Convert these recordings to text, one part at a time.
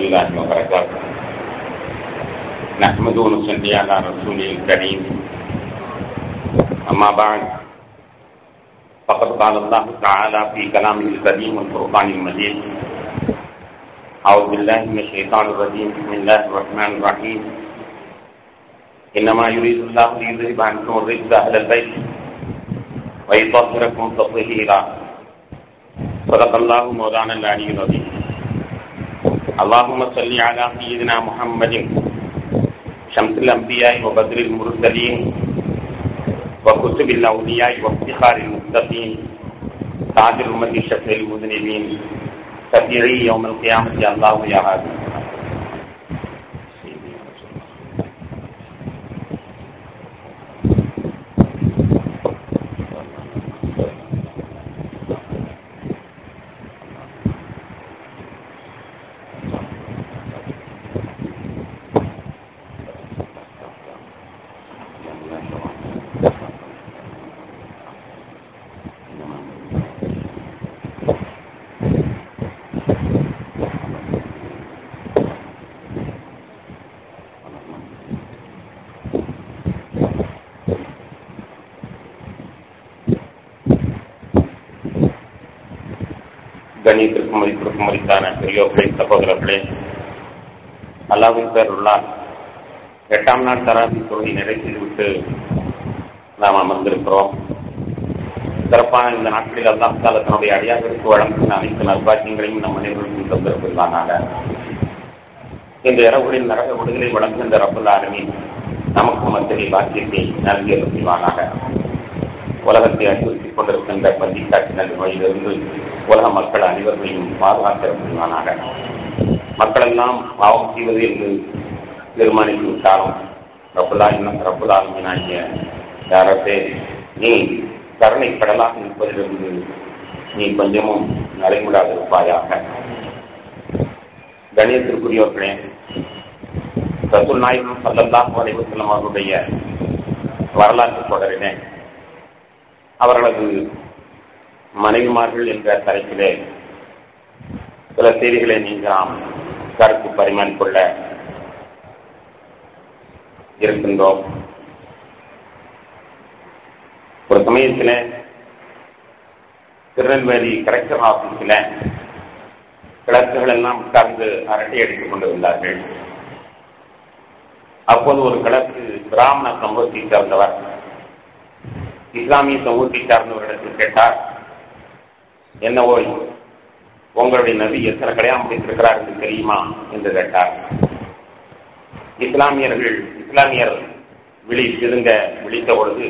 الله وبركاته. نحمده ونصلي على رسوله الكريم. أما بعد فقد قال الله تعالى في كلامه الكريم والفرقان المجيد: أعوذ بالله من الشيطان الرجيم. بسم الله الرحمن الرحيم. إنما يريد الله ليذهب عنكم الرجس أهل البيت ويطهركم تطهيرا. صدق الله مولانا العلي العظيم. اللهم صل على سيدنا محمد شمس الأنبياء وبدر المرسلين وكتب الأولياء وافتخار المتقين تاج الأمة شفيع المذنبين شفيعي يوم القيامة يا الله يا هادي. கணித்திற்கும் மதிப்பிற்கும் மதித்தான பெரியோர்களே, சகோதரர்களே, அல்லாஹ்வின் பேருள்ளால் 8ஆம் நாள் தராவி தொழுகை நிறைவு செய்துவிட்டு நாம் அமர்ந்திருக்கிறோம். சிறப்பான இந்த நாட்களில் அல்லாஹ் தஆலா தன்னுடைய அடியார்களுக்கு வழங்குகின்ற அனைத்து நற்பாக்கியங்களையும் நம் அனைவருக்கும் தந்திருப்பானாக. இந்த இரவுகளில் நரக விடுதலை வழங்குகின்ற ரப்பல் ஆலமீன் நமக்கும் அத்தகைய பாக்கியத்தை நல்கியது செய்வானாக. உலகத்தை அச்சுறுத்திக் கொண்டிருக்கின்ற பள்ளி காட்டினர் நோயிலிருந்து உலக மக்கள் அனைவர்களையும் பாதுகாத்திருப்பானாக. மக்கள் எல்லாம் பாவம் செய்வது என்று தீர்மானித்து விட்டாலும் ரப்புல் ஆலமீனாகிய யாரே நீ கருணை கடலாக இருப்பதிலிருந்து நீ கொஞ்சமும் நடைமுடாதிருப்பாயாக. கணியத்திற்குரியவர்களே, ரசூல் நாயகம் ஸல்லல்லாஹு அலைஹி வஸல்லம் அவருடைய வரலாற்று தொடரிலே அவர்களது மனைவிமார்கள் என்ற தலைப்பிலே சில செய்திகளை நீங்கள் கருத்து பரிமாறிக்கொள்ள இருக்கின்றோம். ஒரு சமயத்தில் திருநெல்வேலி கலெக்டர் ஆபீஸில் கிளர்க்குகள் எல்லாம் உட்கார்ந்து அரட்டை அடித்துக் கொண்டிருந்தார்கள். அப்போது ஒரு கிளர்க்கு பிராமண சமூகத்தை சார்ந்தவர் இஸ்லாமிய சமூகத்தை சார்ந்தவரிடத்தில் கேட்டார், என்ன ஓய், உங்களுடைய நபி எத்தனை கல்யாணம் முடித்திருக்கிறார் என்று தெரியுமா என்று கேட்டார். இஸ்லாமியர் விழித்த பொழுது,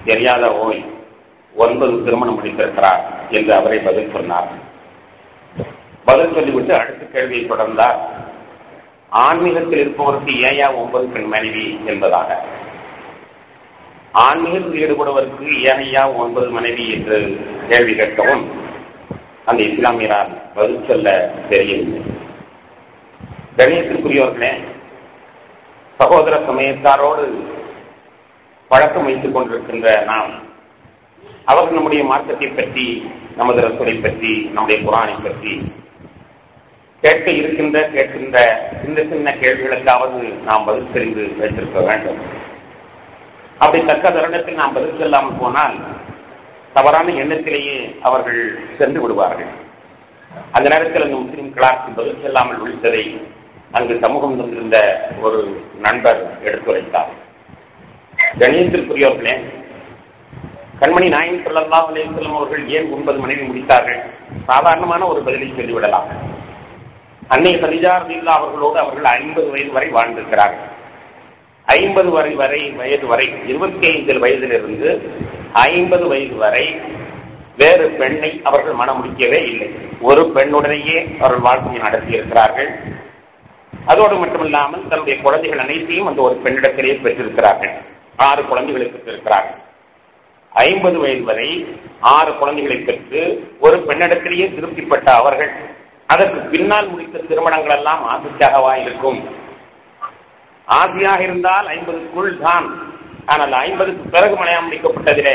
தெரியாத ஓய், 9 திருமணம் முடித்திருக்கிறார் என்று அவரை பதில் சொன்னார். பதில் சொல்லிவிட்டு அடுத்த கேள்வியை தொடர்ந்தார், ஆன்மீகத்தில் இருப்பவருக்கு ஏயா 9 பெண் மனைவி என்பதாக. ஆன்மீகத்தில் ஈடுபடுவதற்கு ஏனையா 9 மனைவி என்று கேள்வி கேட்கவும் அந்த இஸ்லாமியரால் பதில் சொல்ல தெரியவில்லை. கணியத்திற்குரியவர்களே, சகோதர சமயத்தாரோடு பழக்கம் வைத்துக் கொண்டிருக்கின்ற நாம் அவர்கள் நம்முடைய மார்க்கத்தை பற்றி, நமது ரசூலை பற்றி, நம்முடைய குர்ஆனை பற்றி கேட்கின்ற சின்ன சின்ன கேள்விகளுக்காவது நாம் பதில் தெரிந்து வைத்திருக்க வேண்டும். அப்படி தக்க தருணத்தில் நாம் பதில் சொல்லாமல் போனால் தவறான எண்ணத்திலேயே அவர்கள் சென்று விடுவார்கள். அந்த நேரத்தில் அந்த முஸ்லிம் கிளாஸ் பதில் சொல்லாமல் விழித்ததை அங்கு சமூகம் தந்திருந்த ஒரு நண்பர் எடுத்துரைத்தார். கணியத்திற்குரியவர்களே, கண்மணி நாயகம் ஸல்லல்லாஹு அலைஹி வஸல்லம் அவர்கள் ஏன் 9 மனைவி முடித்தார்கள்? சாதாரணமான ஒரு பதிலை சொல்லிவிடலாம். அன்னை கதீஜா ரலியல்லாஹு அவர்களோடு அவர்கள் 50 வயது வரை வாழ்ந்திருக்கிறார்கள். 50 வயது வரை 25 வயதிலிருந்து 50 வயது வரை வேறு பெண்ணை அவர்கள் மனம் முடிக்கவே இல்லை. ஒரு பெண்ணுடனேயே அவர்கள் வாழ்க்கையை நடத்தியிருக்கிறார்கள். அதோடு மட்டுமில்லாமல் தன்னுடைய குழந்தைகள் அனைத்தையும் அந்த ஒரு பெண்ணிடத்திலேயே பெற்றிருக்கிறார்கள். 6 குழந்தைகளை பெற்றிருக்கிறார்கள். 50 வயது வரை 6 குழந்தைகளை பெற்று ஒரு பெண்ணிடத்திலேயே திருப்திப்பட்ட அவர்கள் அதற்கு பின்னால் முடித்த திருமணங்கள் எல்லாம் ஆசைக்காகவா இருக்கும்? ஆசையாக இருந்தால் 50க்குள் தான். ஆனால் 50க்கு பிறகு மனம் முடிக்கப்பட்டதிலே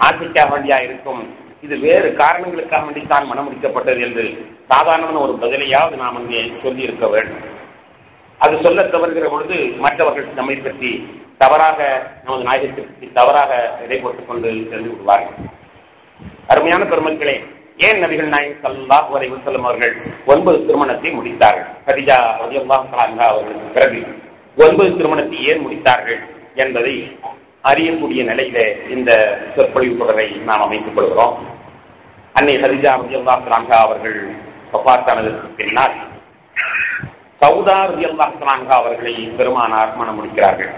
ஆசைக்காக வேண்டியா இருக்கும். இது வேறு காரணங்களுக்காக வேண்டித்தான் மனம் முடிக்கப்பட்டது என்று சாதாரண ஒரு பதிலையாவது நாம் அங்கே சொல்லி இருக்க வேண்டும். அது சொல்ல தவறுகிற பொழுது மற்றவர்கள் நம்மை பற்றி தவறாக, நமது நாயகத்தை பற்றி தவறாக எடை போட்டுக் கொண்டு சென்று விடுவார்கள். அருமையான பெருமக்களே, ஏன் நபிகள் நாயகம் ஸல்லல்லாஹு அலைஹி வஸல்லம் அவர்கள் 9 திருமணத்தை முடித்தார்கள்? கதீஜா ரலியல்லாஹு தஆலா அவர்களுக்கு பிறகு 9 திருமணத்தை ஏன் முடித்தார்கள் என்பதை அறியக்கூடிய நிலையில இந்த சொற்பொழிவு தொடரை நாம் அமைத்துக் கொள்கிறோம். அன்னை கதீஜா ரலியல்லாஹு தஆலா அவர்கள் வஃபாத்தானதற்கு பின்னால் சௌதா ரலியல்லாஹு தஆலா அவர்களை பெருமானார் மணம் முடிக்கிறார்கள்.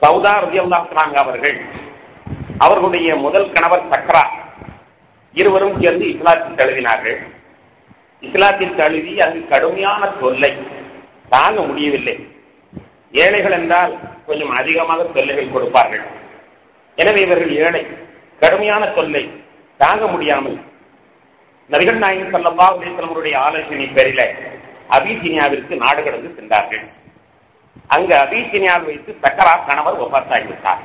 சௌதா ரலியல்லாஹு தஆலா அவர்கள் அவர்களுடைய முதல் கணவர் சக்ரா இருவரும் சேர்ந்து இஸ்லாத்தில் தழுவினார்கள். இஸ்லாத்தில் தழுவி அங்கு கடுமையான தொல்லை தாங்க முடியவில்லை. ஏழைகள் என்றால் கொஞ்சம் அதிகமாக தொல்லைகள் கொடுப்பார்கள். எனவே இவர்கள் ஏழை, கடுமையான தொல்லை தாங்க முடியாமல் நபிகள் நாயகம் ஸல்லல்லாஹு அலைஹி வஸல்லம் அவருடைய ஆலோசனை பேரில் அபிசீனியாவிற்கு நாடு கடந்து சென்றார்கள். அங்கு அபிசீனியாவில் வைத்து சக்கரா கணவர் வஃபாத்தாகிவிட்டார்.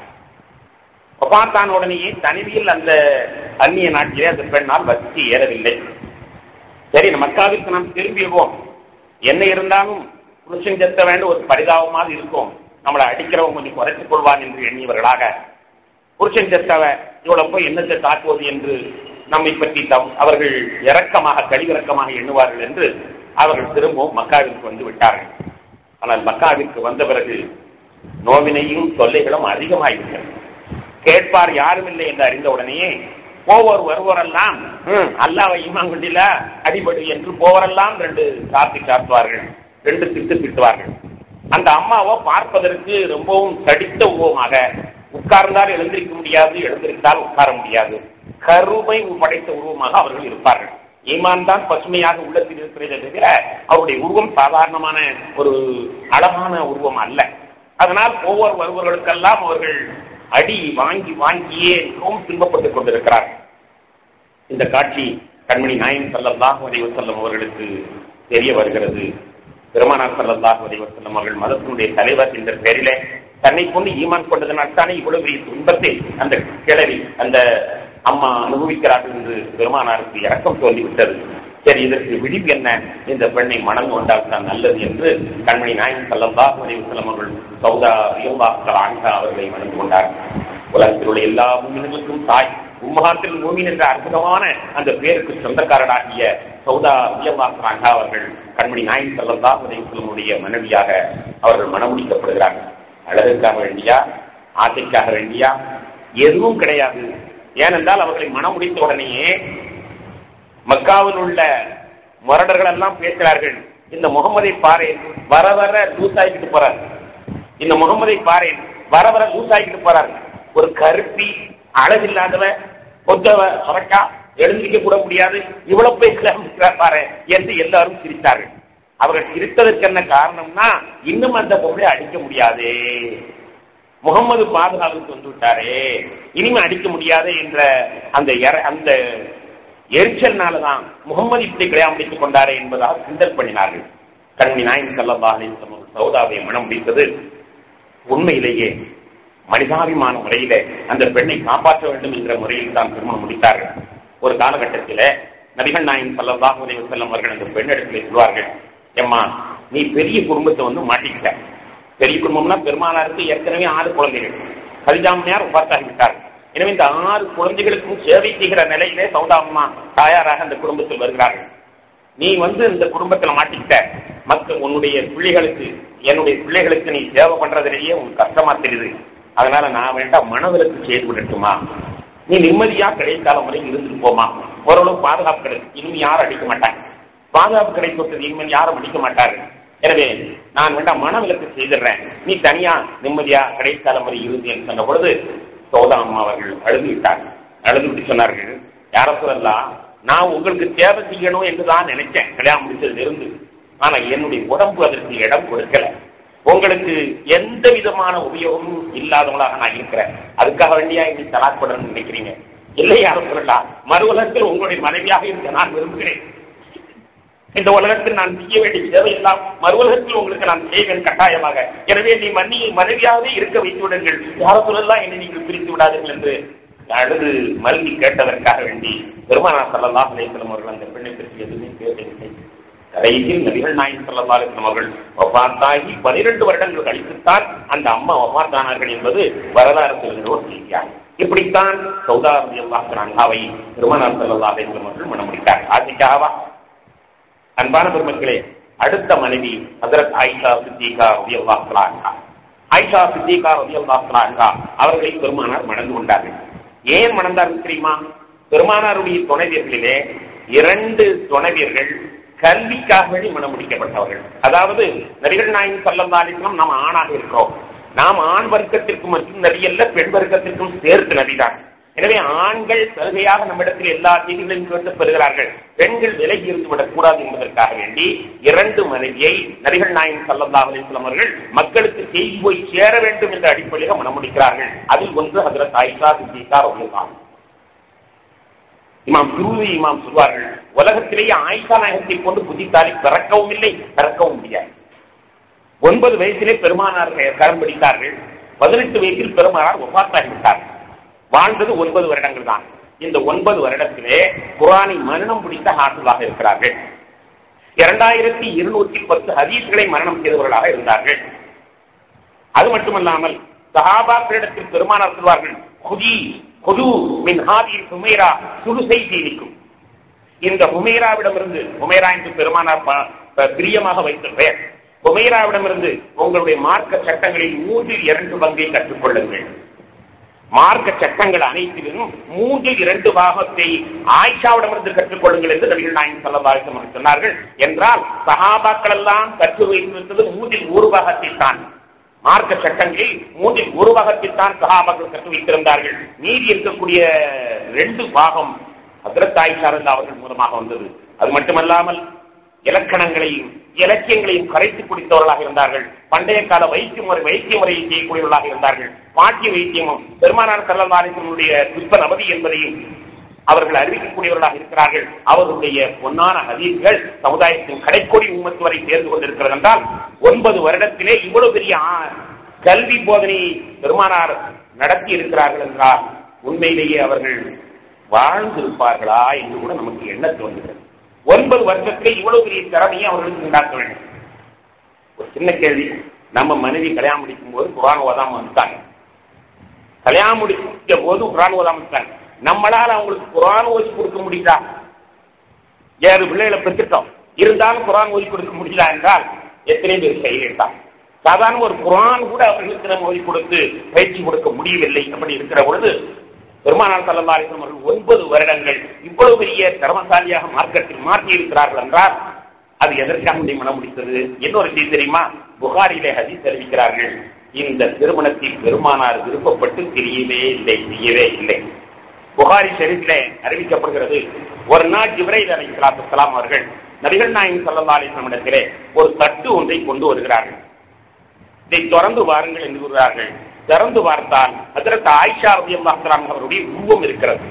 வஃபாத்தான உடனேயே தனிமையில் அந்த அந்நிய நாட்டிலே அந்த பெண்ணால் வசதி ஏறவில்லை. சரி, மக்காவிற்கு நாம் திரும்பிடுவோம், என்ன இருந்தாலும் புருஷன் செத்த வேண்டும் ஒரு பரிதாபமாக இருக்கும், நம்மளை அடிக்கிறவங்க கொஞ்சம் குறைத்துக் கொள்வான் என்று எண்ணியவர்களாக புருஷன் செத்தவ இவ்வளவு போய் என்னத்தை தாக்குவது என்று நம்மை பற்றி அவர்கள் இரக்கமாக கழிவிறக்கமாக எண்ணுவார்கள் என்று அவர்கள் திரும்பவும் மக்காவிற்கு வந்து விட்டார்கள். ஆனால் மக்காவிற்கு வந்த பிறகு நோவினையும் தொல்லைகளும் அதிகமாகிவிட்டது. கேட்பார் யாரும் இல்லை என்று அறிந்த உடனேயே வருவோரெல்லாம் அல்லாஹ்வை ஈமான் கொண்டில அடிபடு என்று போவரெல்லாம் 2 சாத்தி சாத்துவார்கள், 2 திட்டு திட்டுவார்கள். அந்த அம்மாவோ பார்ப்பதற்கு ரொம்பவும் தடித்த உருவமாக, உட்கார்ந்தால் எழுந்திருக்க முடியாது, எழுந்திருந்தால் உட்கார முடியாது, கருமை படைத்த உருவமாக அவர்கள் இருப்பார்கள். ஈமான் தான் பசுமையாக உள்ளத்தில் இருக்கிறதே தவிர அவருடைய உருவம் சாதாரணமான ஒரு அழகான உருவம் அல்ல. அதனால் வருவர்களுக்கெல்லாம் அவர்கள் அடி வாங்கியே மிகவும் துன்பப்பட்டுக் கொண்டிருக்கிறார்கள். இந்த காட்சி கண்மணி நாயகம் ஸல்லல்லாஹு அலைஹி வஸல்லம் அவர்களுக்கு தெரிய வருகிறது. பெருமானார் ஸல்லல்லாஹு அலைஹி வஸல்லம் அவர்கள் மதத்தினுடைய தலைவர் என்ற பெயரிலே தன்னை கொண்டு ஈமான் கொண்டதனால் தானே இவ்வளவு பெரிய துன்பத்தை அந்த கிழவி அந்த அம்மா அனுபவிக்கிறார்கள் என்று பெருமானாருக்கு இரக்கம் தோன்றிவிட்டது. சரி, இதற்கு விடிவு என்ன? இந்த பெண்ணை மனம் கொண்டால் தான் நல்லது என்று கண்மணி நாயகம் ஸல்லல்லாஹு அலைஹி வஸல்லம் அவர்கள் சௌதா ரலியல்லாஹு தஆலா அவர்களை மணந்து கொண்டார்கள். உலகத்தில் உள்ள எல்லா மூமின்களுக்கும் தாய், உம்மஹாத்துல் மூமின் என்ற அற்புதமான அந்த பேருக்கு சொந்தக்காரராகிய சௌதா ரலியல்லாஹு தஆலா அவர்கள் கண்மணி நாயகம் ஸல்லல்லாஹு அலைஹி வஸல்லம் உடைய மனைவியாக அவர்கள் மணமுடிக்கப்படுகிறார்கள். அழகுக்காக வேண்டியா, ஆசைக்காக வேண்டியா? எதுவும் கிடையாது. ஏனென்றால் அவர்களை மணமுடித்த உடனேயே மக்காவில் உள்ள முரடர்கள் எல்லாம் பேசுகிறார்கள், இந்த முகமதை பாரேன் வர வர லூசாகிட்டு போறார், இந்த முகமதை பாரேன் வர வர லூசாகிட்டு போறார், ஒரு கருப்பி அழகில்லாதவ கொத்தவ சரக்கா எழுந்திருக்க கூட முடியாது, இவ்வளவு போய் பாரு என்று எல்லாரும் சிரித்தார்கள். அவர்கள் சிரித்ததற்கு என்ன காரணம்னா, இன்னும் அந்த பொருளை அடிக்க முடியாது, முகமது பாதுகாப்புக்கு வந்து விட்டாரே, இனிமே அடிக்க முடியாது என்ற அந்த எரிச்சல்னாலதான் முகமது இப்படி கல்யாணம் முடித்துக் கொண்டாரே என்பதாக கிண்டல் பண்ணினார்கள். கண்மணி நாயகம் ஸல்லல்லாஹு அலைஹி வஸல்லம் சௌதாவை மனம் முடித்தது உண்மையிலேயே மனிதாபிமான முறையில அந்த பெண்ணை காப்பாற்ற வேண்டும் என்ற முறையில் தான் திருமணம் முடித்தார்கள். ஒரு காலகட்டத்தில நபிகள் நாயகம் ஸல்லல்லாஹு அலைஹி வஸல்லம் அவர்கள் அந்த பெண்ணிடத்தில் சொல்வார்கள், எம்மா நீ பெரிய குடும்பத்தை வந்து மாட்டிக்கிட்ட. பெரிய குடும்பம்னா பெருமானாருக்கு ஏற்கனவே 6 குழந்தைகள், கலிஜாமியார் பார்த்தாகிவிட்டார்கள். எனவே இந்த 6 குழந்தைகளுக்கும் சேவை செய்கிற நிலையிலே சௌதா அம்மா தாயாராக அந்த குடும்பத்தில் வருகிறார்கள். நீ வந்து இந்த குடும்பத்துல மாட்டிக்கிட்ட, மக்கள் உன்னுடைய பிள்ளைகளுக்கு என்னுடைய பிள்ளைகளுக்கு நீ சேவை பண்றதிலேயே உனக்கு கஷ்டமா தெரியுது, அதனால நான் வேண்டாம் மனவிலக்கு செய்து விடட்டுமா, நீ நிம்மதியா கிடைக்கால முறை இருந்துட்டு போமா, ஓரளவு பாதுகாப்பு கிடைக்கும், இனிமே யாரும் அடிக்க மாட்டாங்க, பாதுகாப்பு கிடைப்பது இனிமேல் யாரும் அடிக்க மாட்டாரு, எனவே நான் வேண்டாம் மனவிலக்கு செய்திடுறேன், நீ தனியா நிம்மதியா கிடைக்கால முறை இருந்து என்று சொன்ன பொழுது சௌதா அம்மா அவர்கள் அழுது விட்டார்கள். அழுது விட்டு சொன்னார்கள், யார சொல்லலாம், நான் உங்களுக்கு தேவை செய்யணும் என்றுதான் நினைச்சேன் கல்யாணம் முடிச்சதுல இருந்து, ஆனா என்னுடைய உடம்பு அதற்கு இடம் கொடுக்கல, உங்களுக்கு எந்த விதமான உபயோகமும் இல்லாதவங்களாக நான் இருக்கிறேன், அதுக்காக வேண்டியா இன்னைக்கு தலாக் பண்ணணும்னு நினைக்கிறீங்க? இல்லை, யாரும் சொல்லலாம், மறு உலகத்தில் உங்களுடைய மனைவியாக இருக்க நான் விரும்புகிறேன், இந்த உலகத்தில் நான் செய்ய வேண்டிய தேவையெல்லாம் மறு உலகத்தில் உங்களுக்கு நான் செய்வேன் கட்டாயமாக, எனவே நீ மனைவியாகவே இருக்க வைத்து விடுங்கள், யாரும் சொல்லலாம் என்னை நீங்கள் பிரித்து விடாதீர்கள் என்று அழுது மல்கி கேட்டதற்காக வேண்டி பெருமானார் ஸல்லல்லாஹு அலைஹி வஸல்லம் அவர்கள் அந்த பெண்ணை பற்றி எதுவுமே கடைசியில் நபிகள் நாயகம் ஸல்லல்லாஹு அலைஹி வஸல்லம் அவர்கள் வஃபாத்தாகி 12 வருடங்கள் கழித்துத்தான் அந்த அம்மா வஃபாத்தானார்கள் என்பது வரலாறு சொல்கிற ஒரு செய்தியாகும். இப்படித்தான் சௌதா ரலியல்லாஹு அன்ஹாவை பெருமானார் ஸல்லல்லாஹு அலைஹி வஸல்லம் அவர்கள் மணமுடித்தார். ஆசிகாவா அன்பான பெருமக்களே, அடுத்த மனைவி ஹஜ்ரத் ஆயிஷா சித்திகா ரலியல்லாஹு அன்ஹா. ஆயிஷா சித்திகா ரலியல்லாஹு அன்ஹா அவர்களை பெருமானார் மணந்து கொண்டார்கள். ஏன் மணந்தார்கள் தெரியுமா? பெருமானாருடைய துணைவியர்களிலே 2 துணைவியர்கள் கல்விக்காக வேண்டி மனம் முடிக்கப்பட்டவர்கள். அதாவது நபிகள் நாயகம் ஸல்லல்லாஹு அலைஹி வஸல்லம் நாம் ஆணாக இருக்கிறோம். நாம் ஆண் வர்க்கத்திற்கும் மற்றும் நபியல்ல, பெண் வர்க்கத்திற்கும் சேர்த்து நபிதான். எனவே ஆண்கள் சலுகையாக நம்மிடத்தில் எல்லா செய்திகளையும் கேட்டு பெறுகிறார்கள். பெண்கள் விலகி இருந்து விடக்கூடாது என்பதற்காக வேண்டி 2 மனைவியை நபிகள் நாயகம் ஸல்லல்லாஹு அலைஹி வஸல்லம் அவர்கள் மக்களுக்கு செய்தி போய் சேர வேண்டும் என்ற அடிப்படையில் மனம் முடிக்கிறார்கள். அதில் ஒன்று ஹஜ்ரத் ஆயிஷா சித்திகா ரலியல்லாஹு அன்ஹா. இமாம் துருவி இமாம் சொல்வார்கள், உலகத்திலேயே ஆயிஷா நாயகத்தை கொண்டு புத்திசாலி பிறக்கவும் இல்லை, பிறக்கவும் முடியாது. 9 வயசிலே பெருமானார் கரம் பிடித்தார்கள். 18 வயசில் பெருமானார் வஃபாத்தாகிவிட்டார்கள். வாழ்ந்தது 9 வருடங்கள் தான். இந்த 9 வருடத்திலே குர்ஆனை மரணம் பிடித்த ஹாஃபிஸாக இருக்கிறார்கள். 2210 ஹதீஸ்களை மரணம் செய்தவர்களாக இருந்தார்கள். அது மட்டுமல்லாமல் சஹாபாக்களிடத்தில் பெருமானார் சொல்வார்கள், குது மின் ஹாதிஹி ஹுமைரா சுலுசை தீனிக்கும். இந்த ஹுமைராவிடமிருந்து, ஹுமைரா என்று பெருமானார் பிரியமாக வைத்த பெயர், ஹுமைராவிடமிருந்து உங்களுடைய மார்க்க சட்டங்களில் 3/2 பங்கை கற்றுக்கொள்ளுங்கள். மார்க்க சட்டங்கள் அனைத்திலும் 3/2 பாகத்தை ஆயிஷாவிடமிருந்து கற்றுக்கொள்ளுங்கள் என்று நபிகள் நாயகம் ஸல்லல்லாஹு அலைஹி வஸல்லம் சொன்னார்கள். என்றால் சஹாபாக்கள் எல்லாம் கற்று வைத்திருந்தது 1/3 பாகத்தை தான். மார்க்க சட்டங்களில் 1/3 பாகத்தில் தான் சஹாபாக்கள் கற்று வைத்திருந்தார்கள். மீதி இருக்கக்கூடிய 2 பாகம் ஹஜ்ரத் ஆயிஷா அவர்கள் மூலமாக வந்தது. அது மட்டுமல்லாமல் இலக்கணங்களையும் இலக்கியங்களையும் கரைத்து குடித்தவர்களாக இருந்தார்கள். பண்டைய கால வைத்திய முறையை செய்யக்கூடியவர்களாக இருந்தார்கள். பாட்டிய வைத்தியமும் பெருமானார் ஸல்லல்லாஹு அலைஹி வஸல்லம் புஷ்ப நபதி என்பதையும் அவர்கள் அறிவிக்கக்கூடியவர்களாக இருக்கிறார்கள். அவர்களுடைய பொன்னான ஹதீஸ்கள் சமுதாயத்தின் கடைக்கோடி உம்மத்து வரை சேர்ந்து கொண்டிருக்கிறது என்றால் 9 வருடத்திலே இவ்வளவு பெரிய கல்வி போதனையை பெருமானார் நடத்தி இருக்கிறார்கள் என்றால் உண்மையிலேயே அவர்கள் வாழ்ந்திருப்பார்களா என்று கூட நமக்கு எண்ண தோன்றுகிறது. 9 வருடத்திலே இவ்வளவு பெரிய திறமையை அவர்களுக்கு உண்டாக்க வேண்டும். ஒரு சின்ன கேள்வி, நம்ம மனைவி கல்யாணம் முடிக்கும் போது குர்ஆன் ஓதாம வந்துட்டாங்க. கல்யாணம் முடிக்க போது குர்ஆன் ஓதாம வந்துட்டாங்க. நம்மளால அவங்களுக்கு குர்ஆன் ஓதி கொடுக்க முடியுதா? 7 பிள்ளைகளை பெற்றுட்டோம், இருந்தாலும் குர்ஆன் ஓதி கொடுக்க முடியல என்றால் எத்தனை பேர் கையிட்டான்? சாதாரண ஒரு குர்ஆன் கூட அவர்களுக்கு நம்ம ஓதி கொடுத்து பயிற்சி கொடுக்க முடியவில்லை. அப்படி இருக்கிற பொழுது பெருமானார் ஸல்லல்லாஹு அலைஹி வஸல்லம் அவர்கள் 9 வருடங்கள் இவ்வளவு பெரிய திறமசாலியாக மார்க்கத்தில் மாற்றி இருக்கிறார்கள் என்றால் அது எதற்காக மனம் முடித்தது? இன்னொரு செய்தி தெரியுமா? புகாரிலே ஹதீஸ் அறிவிக்கிறார்கள், இந்த திருமணத்தில் பெருமானார் விருப்பப்பட்டு செய்யவே இல்லை. புகாரி ஷரீஃபிலே அறிவிக்கப்படுகிறது, ஒரு நாள் ஜிப்ரீல் அலைஹிஸ்ஸலாத்து வஸ்ஸலாம் அவர்கள் நபிகள் நாயகம் ஸல்லல்லாஹு அலைஹி வஸல்லம் இடத்திலே ஒரு தட்டு ஒன்றை கொண்டு வருகிறார்கள். இதை திறந்து வாருங்கள் என்று கூறுகிறார்கள். திறந்து பார்த்தால் ஹஜ்ரத் ஆயிஷா ரலியல்லாஹு அன்ஹா அவருடைய உருவம் இருக்கிறது.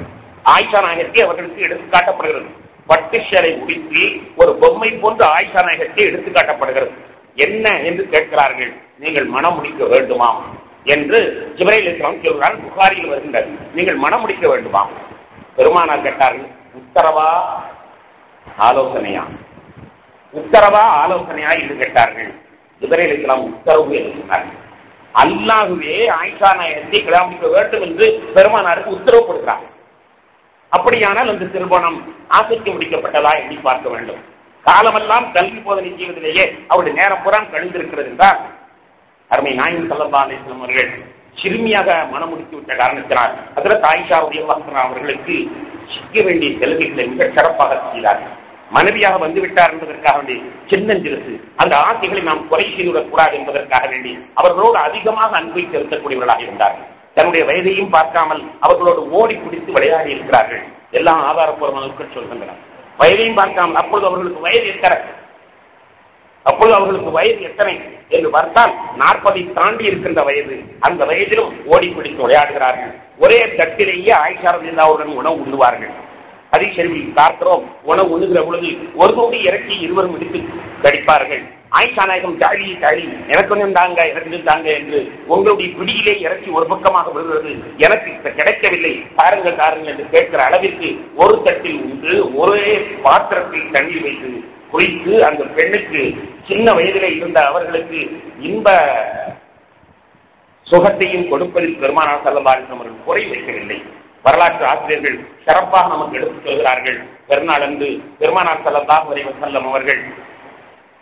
ஆயிஷா நாயகத்தை அவர்களுக்கு எடுத்து காட்டப்படுகிறது. பட்டு ஷரை உடுத்தி ஒரு பொம்மை போன்று ஆயிஷா நாயகத்தை எடுத்து காட்டப்படுகிறது. என்ன என்று கேட்கிறார்கள். நீங்கள் மனம் முடிக்க வேண்டுமா என்று ஜிப்ரீல் அலைஹிஸ்ஸலாம் சொல்கிறார். புகாரியில் வருகின்றது, நீங்கள் மனம் முடிக்க வேண்டுமா? பெருமானார் கேட்டார்கள், உத்தரவா ஆலோசனையா? உத்தரவா ஆலோசனையா என்று கேட்டார்கள். ஜிப்ரீல் அலைஹிஸ்ஸலாம் உத்தரவு என்று சொன்னார்கள். அல்லாஹ்வே ஆயிஷா நாயகத்தை கல்யாணம் முடிக்க வேண்டும் என்று பெருமானாருக்கு உத்தரவு கொடுக்கிறார். அப்படியானால் அந்த திருமணம் ஆசைக்கு முடிக்கப்பட்டதா எண்ணி பார்க்க வேண்டும். காலமெல்லாம் கல்வி போதனை செய்வதிலேயே அவருடைய நேரம் புறம் கழிந்திருக்கிறது என்றால் அருமை நாயகம் ஸல்லல்லாஹு அலைஹி வஸல்லம் அவர்கள் சிறுமியாக மனம் முடித்து விட்ட காரணத்தினால் ஹஜ்ரத் ஆயிஷா ரலியல்லாஹு அன்ஹா அவர்களுக்கு சிக்க வேண்டிய செலவுகளை மிக சிறப்பாக செய்தார்கள். மனைவியாக வந்துவிட்டார் என்பதற்காக வேண்டி சின்னஞ்சிறுசு அந்த ஆசைகளை நாம் குறை செய்துவிடக் கூடாது என்பதற்காக வேண்டி அவர்களோடு அதிகமாக அன்பை செலுத்தக்கூடியவர்களாக இருந்தார்கள். தன்னுடைய வயதையும் பார்க்காமல் அவர்களோடு ஓடி பிடித்து விளையாடி இருக்கிறார்கள். எல்லாம் ஆதாரப்பூர்வமாக சொல்கின்றனர். வயதையும் பார்க்காமல் அப்பொழுது அவர்களுக்கு வயது எத்தனை என்று பார்த்தால் 40 தாண்டி இருக்கின்ற வயது. அந்த வயதிலும் ஓடி பிடித்து விளையாடுகிறார்கள். ஒரே தட்டிலேயே ஆயிஷா ரலியல்லாஹு அன்ஹா உணவு உண்ணுவார்கள். ஹதீஸ் ஷரீஃபில் பார்க்கிறோம், உணவு உண்ணுகிற பொழுது ஒரு நோடி இறக்கி இருவரும் எடுத்து கடிப்பார்கள். ஆயிஷா நாயகம் தாழி எனக்கு கொஞ்சம் தாங்க, எனக்கு தாங்க என்று உங்களுடைய பிடியிலே இறக்கி ஒரு பக்கமாக விடுகிறது. எனக்கு கிடைக்கவில்லை, தாருங்கள் என்று கேட்கிற அளவிற்கு ஒரு தட்டில் உண்டு ஒரே பாத்திரத்தில் தண்ணீர் வைத்து குறித்து அந்த பெண்ணுக்கு சின்ன வயதிலே இருந்த அவர்களுக்கு இன்ப சுகத்தையும் கொடுப்பதில் பெருமானார் ஸல்லல்லாஹு அலைஹி வஸல்லம் அவர்கள் குறை வைக்கவில்லை. வரலாற்று ஆசிரியர்கள் சிறப்பாக நமக்கு எடுத்துச் சொல்கிறார்கள். பெருநாள் அன்று பெருமானார் ஸல்லல்லாஹு அலைஹி வஸல்லம் அவர்கள்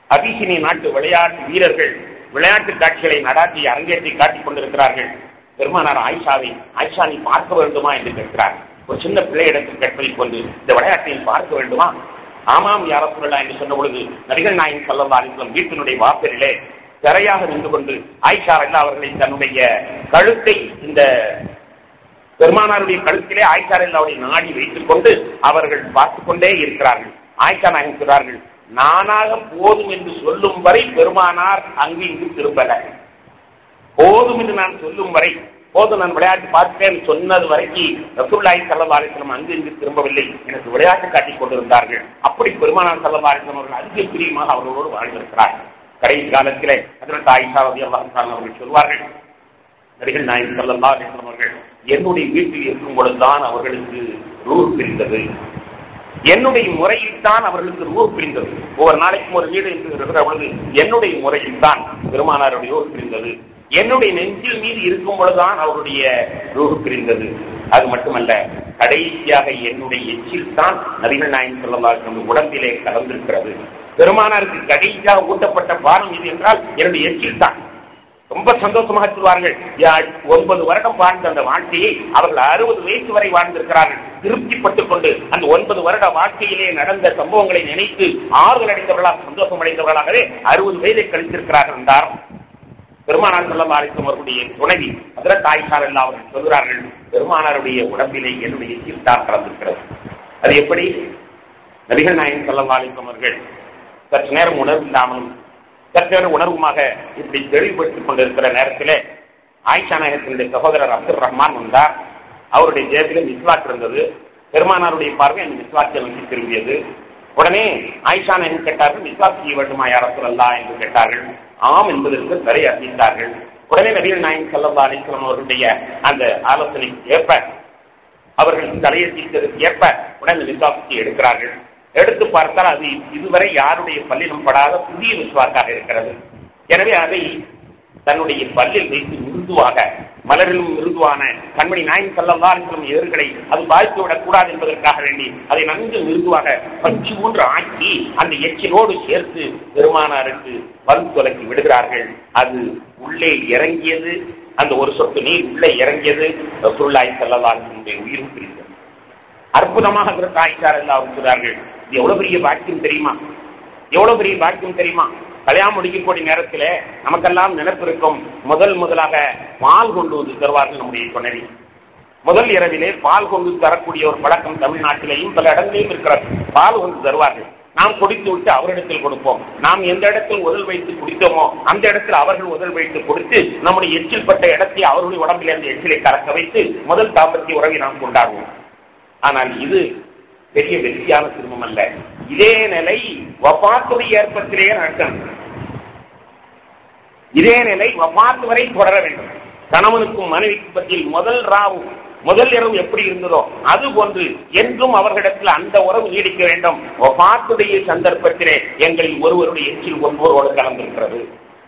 அபிசீனிய நாட்டு விளையாட்டு வீரர்கள் விளையாட்டு காட்சிகளை நடாத்தி அரங்கேற்றி காட்டிக் கொண்டிருக்கிறார்கள். பெருமானார் ஆயிஷா நீ பார்க்க வேண்டுமா என்று கேட்கிறார். ஒரு சின்ன பிள்ளையிடத்தில் கேட்பதை கொண்டு இந்த விளையாட்டை பார்க்க வேண்டுமா? ஆமாம் யா ரசூலல்லாஹ் என்று சொன்ன பொழுது நபிகள் நாயகம் ஸல்லல்லாஹு அலைஹி வஸல்லம் வீட்டினுடைய வாசலிலே திரையாக நின்று கொண்டு ஆயிஷா ரலியல்லாஹு அவர்களை தன்னுடைய கழுத்தை இந்த பெருமானாருடைய கழுத்திலே ஆயிஷா ரலியல்லாஹுடைய நாடி வைத்துக் கொண்டு அவர்கள் பார்த்துக் கொண்டே இருக்கிறார்கள். ஆயிஷா நாயகம் சொல்றார்கள், நானாக போதும் என்று சொல்லும் வரை பெருமானார் அங்கு இங்கு திரும்பல. போதும் என்று நான் சொல்லும் வரை, போதும் நான் விளையாட்டு பார்த்தேன் சொன்னது வரைக்கும் ரசூலுல்லாஹி ஸல்லல்லாஹு அலைஹி வஸல்லம் அங்கு இங்கு திரும்பவில்லை. எனக்கு விளையாட்டு காட்டிக் கொண்டிருந்தார்கள். அப்படி பெருமானார் ஸல்லல்லாஹு அலைஹி வஸல்லம் அவர்கள் அதிக பிரியமாக அவர்களோடு வாழ்ந்திருக்கிறார்கள். கடைசி காலத்திலே ஹஜ்ரத் ஆயிஷா ரலியல்லாஹு அன்ஹா அவர்கள் சொல்வார்கள், நபிகள் நாயகம் ஸல்லல்லாஹு அலைஹி வஸல்லம் அவர்கள் என்னுடைய வீட்டில் இருக்கும் பொழுதுதான் அவர்களுக்கு ரூஹ் பிரிந்தது. என்னுடைய முறையில் தான் அவர்களுக்கு ரூஹ் பிரிந்தது. ஒவ்வொரு நாளைக்கும் ஒரு வீடு என்று இருக்கிற பொழுது என்னுடைய முறையில் தான் பெருமானாருடைய ரூஹ் பிரிந்தது. என்னுடைய நெஞ்சில் மீது இருக்கும் பொழுதுதான் அவருடைய ரூஹ் பிரிந்தது. அது மட்டுமல்ல, கடைசியாக என்னுடைய எச்சில் தான் நபிகள் நாயகம் ஸல்லல்லாஹு அலைஹி வஸல்லம் உடம்பிலே கலந்திருக்கிறது. பெருமானாருக்கு கடைசியாக ஊட்டப்பட்ட பானம் இது என்றால் என்னுடைய எச்சில் தான். ரொம்ப சந்தோஷமாக சொல்வார்கள், 9 வருடம் வாழ்ந்த அந்த வாழ்க்கையை அவர்கள் 60 வயசு வரை வாழ்ந்திருக்கிறார்கள். திருப்திப்பட்டுக் கொண்டு அந்த 9 வருட வாழ்க்கையிலே நடந்த சம்பவங்களை நினைத்து ஆறுதல் அடைந்தவர்களாக சந்தோஷம் அடைந்தவர்களாகவே 60 வயதை கழித்திருக்கிறார்கள் என்றார். பெருமானார் ஸல்லல்லாஹு அலைஹி வஸல்லம் அவர்களுடைய துணைவி ஹஜ்ரத் ஆயிஷா ரலியல்லாஹு அவர்கள் சொல்கிறார்கள், பெருமானாருடைய உடம்பிலே என்னுடைய எச்சில் தான் கலந்திருக்கிறது. அது எப்படி? நபிகள் நாயகம் ஸல்லல்லாஹு அலைஹி வஸல்லம் அவர்கள் சற்று நேரம் உணர்வு இல்லாமலும் சற்று நேரம் உணர்வுமாக இப்படி தெளிவுபடுத்திக் கொண்டிருக்கிற நேரத்திலே ஆயிஷா நாயகத்தினுடைய சகோதரர் அப்துல் ரஹ்மான் வந்தார். அவருடைய ஜெயத்திலே மிஸ்வாக் இருந்தது. பெருமானாருடைய பார்வை அந்த மிஸ்வாக்கை நோக்கி திரும்பியது. உடனே ஆயிஷா நாயகம் கேட்டார்கள், மிஸ்வாக் செய்ய வேண்டுமா யா ரசூலல்லாஹ் என்று கேட்டார்கள். ஆம் என்பதற்கு தரை அறிவித்தார்கள். உடனே நபிகள் நாயகம் ஸல்லல்லாஹு அலைஹி வஸல்லம் அவருடைய அந்த ஆலோசனைக்கு ஏற்ப அவர்கள் தலையெழுத்திற்கு ஏற்ப உடனே மிஸ்வாக்கை எடுக்கிறார்கள். எடுத்து பார்த்தால் அது இதுவரை யாருடைய பல்லிலும் படாத புதிய மிஸ்வாக்காக இருக்கிறது. எனவே அதை தன்னுடைய பல்லில் வைத்து மிருதுவாக, மலரிலும் மிருதுவான கண்மணி நாயகம் ஸல்லல்லாஹு அலைஹி வஸல்லம் எதிர்களை அது பாதித்து விடக் கூடாது என்பதற்காக வேண்டி அதை நன்கு மிருதுவாக பஞ்சு போன்று ஆக்கி அந்த எச்சிலோடு சேர்த்து பெருமானாருக்கு பல் துலக்கி விடுகிறார்கள். அது உள்ளே இறங்கியது. அந்த ஒரு சொட்டு நீர் உள்ளே இறங்கியது. ரசூலுல்லாஹி ஸல்லல்லாஹு அலைஹி வஸல்லம் உயிரும் பிரிந்தது. அற்புதமாக ஹஜ்ரத் ஆயிஷா ரலியல்லாஹு சொல்கிறார்கள், இது எவ்வளவு பெரிய பாக்கியம் தெரியுமா? எவ்வளவு பெரிய பாக்கியம் தெரியுமா? கல்யாணம் முடிக்கக்கூடிய நேரத்திலே நமக்கெல்லாம் நினைப்பு இருக்கும், முதலாக பால் கொண்டு வந்து தருவார்கள் நம்முடைய துணைவி. முதல் இரவிலே பால் கொண்டு தரக்கூடிய ஒரு பழக்கம் தமிழ்நாட்டிலேயும் பல இடங்களிலும் இருக்கிறது. பால் கொண்டு தருவார்கள். நாம் குடித்து விட்டு அவரிடத்தில் கொடுப்போம். நாம் எந்த இடத்தில் உடல் வைத்து குடித்தோமோ அந்த இடத்தில் அவர்கள் உடல் வைத்து கொடுத்து நம்முடைய எச்சில் பட்ட இடத்தை அவருடைய உடம்பில் அந்த எச்சிலை கலக்க வைத்து முதல் தாம்பத்திய உறவை நாம் கொண்டாடுவோம். ஆனால் இது பெரிய வெற்றியான திருமணம் அல்ல. இதே நிலை வஃபாத்துடைய ஏற்பத்திலேயே நடக்கணும். இதே நிலை வஃபாத் வரை தொடர வேண்டும். கணவனுக்கும் மனைவிக்கும் பற்றியில் முதல் இரவு எப்படி இருந்ததோ அது போன்று என்றும் அவர்களிடத்தில் அந்த உறவு நீடிக்க வேண்டும். வஃபாத்துடைய சந்தர்ப்பத்திலே எங்களில் ஒருவருடைய எச்சில் ஒருவரோடு கலந்திருக்கிறது.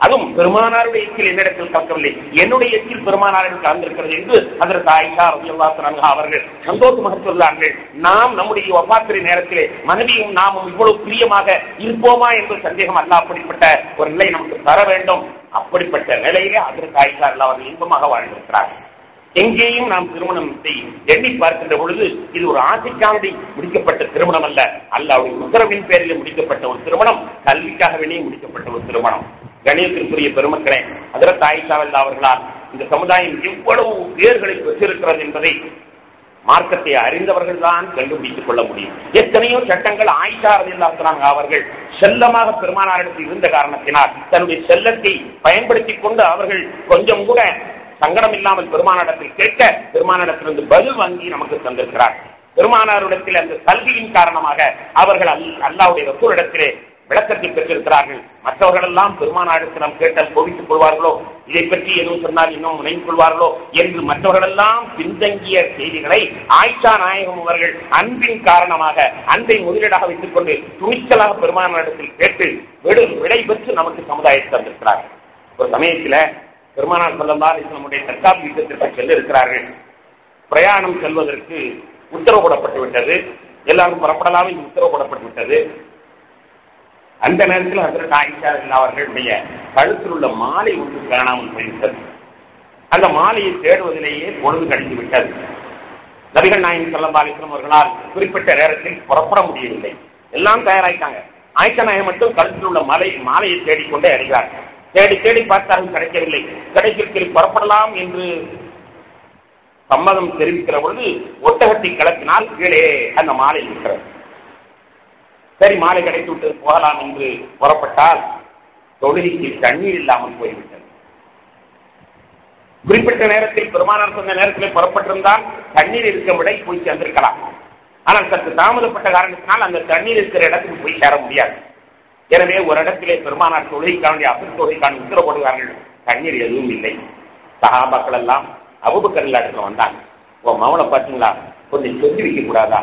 அதுவும் பெருமானாருடைய எச்சில் என்னிடத்தில் கலக்கவில்லை, என்னுடைய எச்சில் பெருமானாரிடம் கலந்திருக்கிறது என்று ஹஜ்ரத் ஆயிஷா ரலியல்லாஹு அன்ஹா அவர்கள் சந்தோஷமாக சொல்றார்கள். நாம் நம்முடைய வஃபாத்துடைய நேரத்திலே மனைவியும் நாமும் இவ்வளவு பிரியமாக இருப்போமா என்று சந்தேகம் அல்ல. அப்படிப்பட்ட ஒரு நிலை நமக்கு தர வேண்டும். அப்படிப்பட்ட நிலையிலே ஹஜ்ரத் ஆயிஷா ரலியல்லாஹு அவர்கள் இன்பமாக வாழ்ந்திருக்கிறார்கள். எங்கேயும் நாம் திருமணத்தை எண்ணி பார்க்கின்ற பொழுது இது ஒரு ஆசைக்காக முடிக்கப்பட்ட திருமணம் அல்ல, அல்லாஹ்வுடைய உத்தரவின் பேரில் முடிக்கப்பட்ட ஒரு திருமணம், கல்விக்காக வேண்டிய முடிக்கப்பட்ட ஒரு திருமணம். கணியத்திற்குரிய பெருமக்களே, ஹஜ்ரத் ஆயிஷா ரலியல்லாஹு அவர்களால் இந்த சமுதாயம் எவ்வளவு பேர்களை பெற்றிருக்கிறது என்பதை மார்க்கத்தை அறிந்தவர்கள் தான் கண்டுபிடித்துக் கொள்ள முடியும். எத்தனையோ சட்டங்கள் ஆயிஷா ரலியல்லாஹு அன்ஹா அவர்கள் செல்லமாக பெருமானாரிடத்தில் இருந்த காரணத்தினால் தன்னுடைய செல்லத்தை பயன்படுத்திக் கொண்டு அவர்கள் கொஞ்சம் கூட சங்கடம் இல்லாமல் பெருமானாரிடத்தில் கேட்க பெருமானாரிடத்திலிருந்து பதில் வாங்கி நமக்கு தந்திருக்கிறார். பெருமானாரிடத்தில் அந்த கல்வியின் காரணமாக அவர்கள் அல்லாஹ்வுடைய ரசூலிடத்திலே விளக்கத்தை பெற்றிருக்கிறார்கள். மற்றவர்கள் எல்லாம் பெருமானாருக்கு நாம் கேட்டால் கோபித்துக் கொள்வார்களோ, இதை பற்றி எதுவும் சொன்னால் இன்னும் நினைவு கொள்வார்களோ என்று மற்றவர்கள் எல்லாம் பின்தங்கிய செய்திகளை ஆயிஷா நாயகம் அவர்கள் அன்பின் காரணமாக அன்பை முதலீடாக வைத்துக் கொண்டு துணிச்சலாக பெருமானாரிடத்தில் கேட்டு விடை பெற்று நமக்கு சமுதாயத்தை தந்திருக்கிறார்கள். ஒரு சமயத்தில் பெருமானார் ஸல்லல்லாஹு அலைஹி வஸல்லம் நம்முடைய தற்காப்பு யுத்தத்திற்கு செல்ல இருக்கிறார்கள். பிரயாணம் செல்வதற்கு உத்தரவு போடப்பட்டு விட்டது. எல்லாரும் புறப்படலாம் என்று உத்தரவு போடப்பட்டு விட்டது. அந்த நேரத்தில் ஹஜ்ரத் ஆயிஷா அவர்களுடைய கழுத்தில் உள்ள மாலை ஒன்று காணாமல் போய்விட்டது. அந்த மாலையை தேடுவதிலேயே பொழுது கழிந்து விட்டது. நபிகள் நாயகம் ஸல்லல்லாஹு அலைஹி வஸல்லம் அவர்களால் குறிப்பிட்ட நேரத்தில் புறப்பட முடியவில்லை. எல்லாம் தயாராயிட்டாங்க. ஆயிஷா நாயகம் மட்டும் கழுத்தில் உள்ள மாலையை தேடிக்கொண்டே அறிகிறார். தேடி பார்த்தாலும் கிடைக்கவில்லை. கிடைக்கிறதுக்கு புறப்படலாம் என்று சம்மதம் தெரிவிக்கிற பொழுது ஒட்டகத்தை கிளப்பினால் கீழே அந்த மாலை இருக்கிறது. சரி, மாலை கிடைத்து விட்டு போகலாம் என்று புறப்பட்டால் தொழுகைக்கு தண்ணீர் இல்லாமல் போய்விட்டது. குறிப்பிட்ட நேரத்தில் பெருமானார் சொன்ன நேரத்தில் புறப்பட்டிருந்தால் தண்ணீர் இருக்க விட போய் சேர்ந்திருக்கலாம். ஆனால் சற்று தாமதப்பட்ட காரணத்தினால் அந்த தண்ணீர் இருக்கிற இடத்துக்கு போய் சேர முடியாது. எனவே ஒரு இடத்திலே பெருமானார் தொழுகைக்கான அசர் தொழுகைக்கான உத்தரவு போடுவார்கள். தண்ணீர் எதுவும் இல்லை. சஹாபாக்கள் எல்லாம் அபூபக்கர் இடத்துல வந்தாங்க. உன் மகனை பார்த்தீங்களா, கொஞ்சம் சொல்லி வைக்க கூடாதா?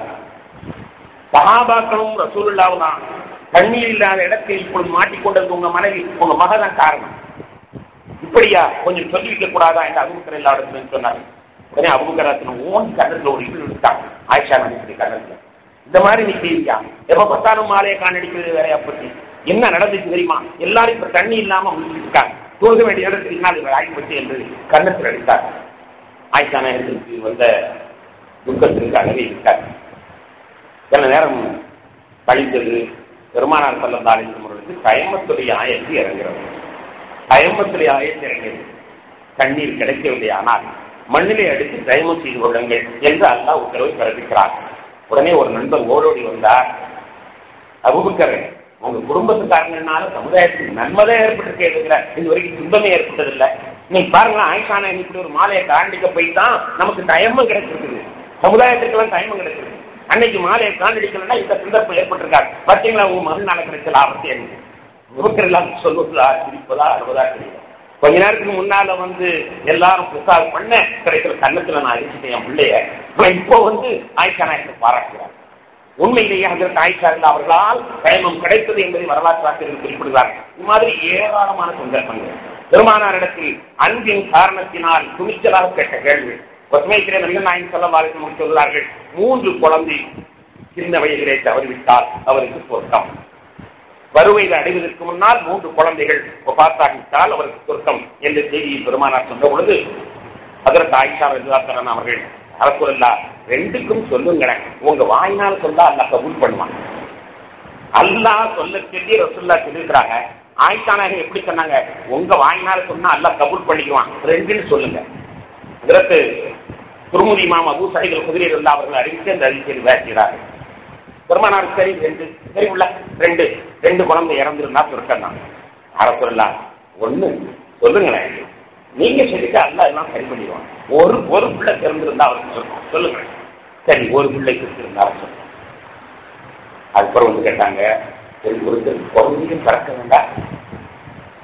சஹாபாக்களும் ரசூலுல்லாஹ் தான் தண்ணீர் இல்லாத இடத்தில் இப்பொழுது மாட்டிக்கொண்டது உங்க மனைவி, உங்க மகதான் காரணம். இப்படியா, கொஞ்சம் சொல்லி வைக்க கூடாதா என்று அபூபக்கர் இடத்துல சொன்னார். உடனே அபூபக்கர் ஓன் கண்ணத்துல ஒரு இழு எடுத்தாங்க. ஆயிஷா நபி கண்ணத்துல இந்த மாதிரி நீ செய்யா, எப்ப பார்த்தாலும் மாலையை காணடிக்கிறது வேறையா பற்றி என்ன நடந்துச்சு தெரியுமா? எல்லாரும் இப்ப தண்ணி இல்லாம முடிச்சுட்டு இருக்காங்க. தூங்க வேண்டிய இடத்துக்கு ஆகிப்பட்டு என்று கண்ணத்தில் அடித்தார். ஆயிஷா நேரத்திற்கு வந்த துக்கத்திற்கு அளவே இருக்கார். சில நேரம் கழிந்தது. பெருமானார் ஸல்லல்லாஹு அலைஹி வஸல்லம் அவர்களுக்கு தயமத்துடைய ஆயத்து இறங்கிறது. தயமத்துடைய ஆயத்து இறங்கியது. தண்ணீர் கிடைக்கவில்லை, ஆனால் மண்ணிலே அடித்து தயமம் செய்து கொள்ளுங்கள் என்று அல்லாஹ் உத்தரவை பிறப்பிக்கிறார். உடனே ஒரு நண்பர் ஓடோடி வந்தார். அபூபக்கர், உங்க குடும்பத்துக்காரங்கனால சமுதாயத்துக்கு நன்மைதான் ஏற்பட்டு இருக்கிறார், இது வரைக்கும் துன்பமே ஏற்பட்டதில்லை. இன்னைக்கு பாருங்களா, ஆயிஷானா இப்படி ஒரு மாலையை காண்டிக்க போய் தான் நமக்கு தயமம் கிடைச்சிருக்குது. சமுதாயத்துக்கு எல்லாம் தயமம் கிடைச்சிருக்கு. அன்னைக்கு மாலையை காண்டடிக்கலன்னா இந்த சந்தர்ப்பம் ஏற்பட்டிருக்காரு. பார்த்தீங்களா, உங்க மகனால கிடைச்ச லாபத்தை எல்லாம் சொல்வதா சிரிப்பதா அறுபதா தெரியும். கொஞ்ச நேரத்துக்கு முன்னால எல்லாரும் புத்தால் பண்ண கிடைக்கிற கண்ணத்துல நான் அழிச்சிட்டேன் என் பிள்ளைய. இப்போ ஆயிஷா நாயகத்தை பாராட்டுகிறார். உண்மையிலேயே அதற்கு ஆயிஷா அவர்களால் தயமம் கிடைத்தது என்பதை வரலாற்று ஆசிரியர்கள் குறிப்பிடுகிறார்கள். இது மாதிரி ஏராளமான சந்தர்ப்பங்கள் பெருமானாரிடத்தில் அன்பின் காரணத்தினால் துணிச்சலாக கேட்ட கேள்வி. ஒருமைக்கிறே நபிகள் நாயகம் ஸல்லல்லாஹு அலைஹி வஸல்லம் சொல்கிறார்கள், 3 குழந்தை சின்ன வயதிலே தவறிவிட்டால் அவருக்கு சொர்க்கம். வருவயது அடைவதற்கு முன்னால் 3 குழந்தைகள் பார்த்தாகிவிட்டால் அவருக்கு சொர்க்கம் என்ற செய்தியை பெருமானார் சொன்ன பொழுது அதற்கு ஆயிஷா ரலியல்லாஹு அன்ஹா அவர்கள், ரசூலுல்லாஹ் 2க்கும் சொல்லுங்களேன், உங்க வாயினால் சொல்ல அல்லாஹ் கபூல் பண்ணுவான். அல்லாஹ் சொல்ல சொல்லி ரசூலுல்லாஹ் சொல்லியிருக்கிறாங்க. ஆயிஷா நாயகம் எப்படி சொன்னாங்க? உங்க வாயினால் சொன்னா அல்லாஹ் கபூல் பண்ணிக்குவான், 2ன்னு சொல்லுங்க. அதற்கு துர்முதி இமாம் அபூ சயீத் அல்-குத்ரி ரலியல்லாஹு அவர்கள் அறிவித்து அந்த அறிக்கையை விளக்குகிறார்கள். பெருமானார் சரி 2 உள்ள 2 குழந்தை இறந்திருந்தா சொர்க்கம் தான். ரசூலுல்லாஹ் 1 சொல்லுங்களேன், நீங்க சொல்லிட்டு அல்லாஹ் எல்லாம் சரி பண்ணிடுவான். ஒரு பிள்ளை திறந்திருந்தா அவருக்கு சொர்க்கம் சொல்லுங்க. சரி, ஒரு பிள்ளை இருந்தா சொர்க்கம். அதுக்கப்புறம் கேட்டாங்க, ஒருத்தர் குழந்தையும் பிறக்க வேண்டாம்,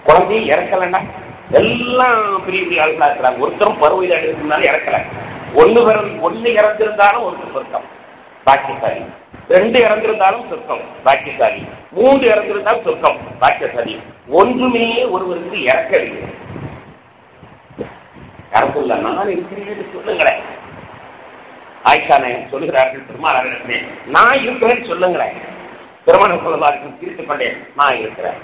குழந்தையும் இறக்க வேண்டாம், எல்லாம் பெரிய பெரிய ஆளுகளா இருக்கிறாங்க. ஒருத்தரும் பருவ இருந்தாலும் இறக்கல. 1 இறந்திருந்தாலும் ஒருத்தர் சொர்க்கம் பாக்கியசாலி, 2 இறந்திருந்தாலும் சொர்க்கம் பாக்கியசாலி, 3 இறந்திருந்தாலும் சொர்க்கம் பாக்கியசாலி. ஒன்றுமே ஒருவருக்கு இறக்கவில்லை. யாருக்குள்ள நான் இருக்கிறேன் சொல்லுங்களேன். ஆயிஷா நாயகம் சொல்லுகிறார்கள் பெருமானாரிடமே, நான் இருக்கிறேன் சொல்லுங்களேன். பெருமானார் ஸல்லல்லாஹு அலைஹி வஸல்லம் தீர்த்துக் கொண்டேன், நான் இருக்கிறேன்,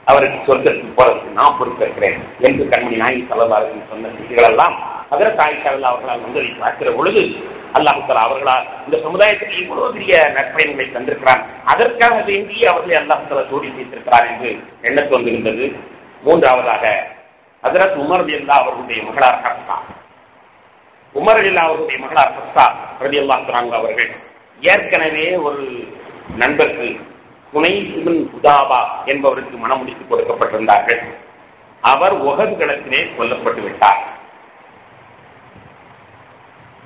அவருக்கு சொர்க்கத்துக்கு போறதுக்கு நான் பொறுப்பேற்கிறேன் என்று கண்மணி நாயகி ஸல்லல்லாஹு அலைஹி வஸல்லம் சொன்ன செய்திகள் எல்லாம் அதற்கு ஆயிஷா அவர்களால் பார்க்கிற பொழுது அல்லாஹ் தஆலா அவர்களால் இந்த சமுதாயத்துக்கு இவ்வளவு பெரிய நற்பயன்களை தந்திருக்கிறான். அதற்காக வேண்டி அவர்களை அல்லாஹ் தஆலா ஜோடி செய்திருக்கிறார் என்று எண்ண தோன்றுகின்றது. 3ஆவதாக ஹஜ்ரத் உமர் ரலியல்லாஹு அவர்களுடைய மகளார் ஹப்ஸா. உமர் ரலியல்லாஹு அவர்களுடைய மகளார் ஹப்ஸா ரலியல்லாஹு அன்ஹா அவர்கள் ஏற்கனவே ஒரு நண்பருக்கு ஹுனைஸ் இப்னு ஹுதாபா என்பவருக்கு மனமுடித்து கொடுக்கப்பட்டிருந்தார்கள். அவர் உஹது களத்திலே கொல்லப்பட்டு விட்டார்.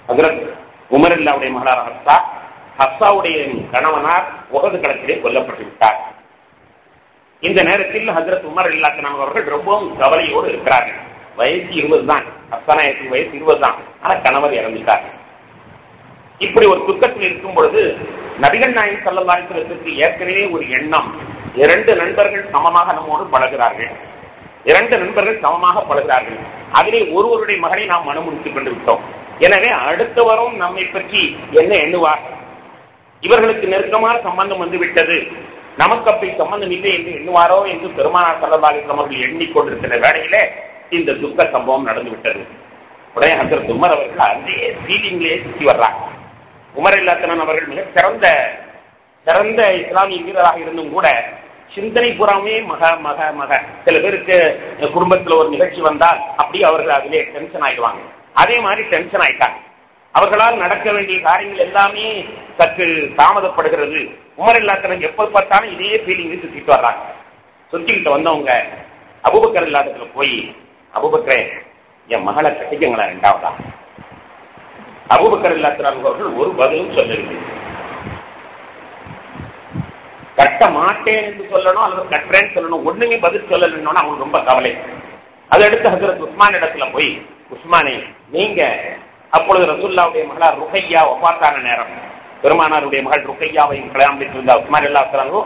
ஹஜ்ரத் உமர் ரலியல்லாஹுடைய மகளார் ஹப்ஸாவுடைய கணவனார் உஹது களத்திலே கொல்லப்பட்டு விட்டார். இந்த நேரத்தில் ஹஜ்ரத் உமர் ரலியல்லாஹு அவர்கள் ரொம்பவும் கவலையோடு இருக்கிறார்கள். வயசு 20 தான், ஹப்சானாவுக்கு வயசு 20 தான். ஆனா கணவர் இறந்துட்டார். இப்படி ஒரு துக்கத்தில் இருக்கும் பொழுது நபிகள் நாயகம் ஸல்லல்லாஹு அலைஹி வஸல்லம் ஏற்கனவே ஒரு எண்ணம், 2 நண்பர்கள் சமமாக நம்மோடு பழகிறார்கள், 2 நண்பர்கள் சமமாக பழகிறார்கள். அதிலே ஒருவருடைய மகனை நாம் மனமுடித்துக் கொண்டு விட்டோம். எனவே அடுத்தவரும் நம்மை பற்றி என்ன எண்ணுவார், இவர்களுக்கு நெருக்கமான சம்பந்தம் வந்து விட்டது, நமக்கு அப்படி சம்பந்தம் இல்லை என்று எண்ணுவாரோ என்று பெருமானார் ஸல்லல்லாஹு அலைஹி வஸல்லம் அவர்கள் எண்ணிக்கொண்டிருக்கிற வேளையிலே இந்த துக்க சம்பவம் நடந்து விட்டது. உடனே ஹஜ்ரத் உமர் அவர்கள் அதே ஃபீலிங்லேயே சுற்றி வர்றாங்க. உமர் ரலியல்லாஹு அவர்கள் மிக சிறந்த இஸ்லாமிய வீரராக இருந்தும் கூட சிந்தனை புறாமே மக சில பேருக்கு குடும்பத்தில் ஒரு நிகழ்ச்சி வந்தால் அப்படி அவர்கள் அதிலே டென்ஷன் ஆயிடுவாங்க. அதே மாதிரி டென்ஷன் ஆயிட்டாங்க. அவர்களால் நடக்க வேண்டிய காரியங்கள் எல்லாமே சற்று தாமதப்படுகிறது. உமர் ரலியல்லாஹு எப்ப பார்த்தாலும் இதே ஃபீலிங் சுத்திட்டு வர்றாங்க. சுத்திக்கிட்டு வந்தவங்க அபூபக்கர் ரலியல்லாஹு போய், அபூபக்கரே என் மகளை கட்டிக்கங்களா ரெண்டாவதா. அபூபக்கர் ரலியல்லாஹு அவர்கள் ஒரு பதிலும் சொல்லவில்லை. கட்ட மாட்டேன் என்று சொல்லணும் அல்லது கட்டுறேன்னு சொல்லணும், ஒண்ணுமே பதில் சொல்லலன்னு அவங்களுக்கு ரொம்ப கவலை. அதடுத்து ஹஜ்ரத் உஸ்மான் இடத்துல போய், உஸ்மானே நீங்க அப்பொழுது ரசூலுல்லாஹ்வுடைய மகளார் ருக்கையா வஃபாத்தான நேரம், பெருமானாருடைய மகள் ருக்கையாவை கல்யாணம் முடித்திருந்த உஸ்மான் ரலியல்லாஹு அன்ஹு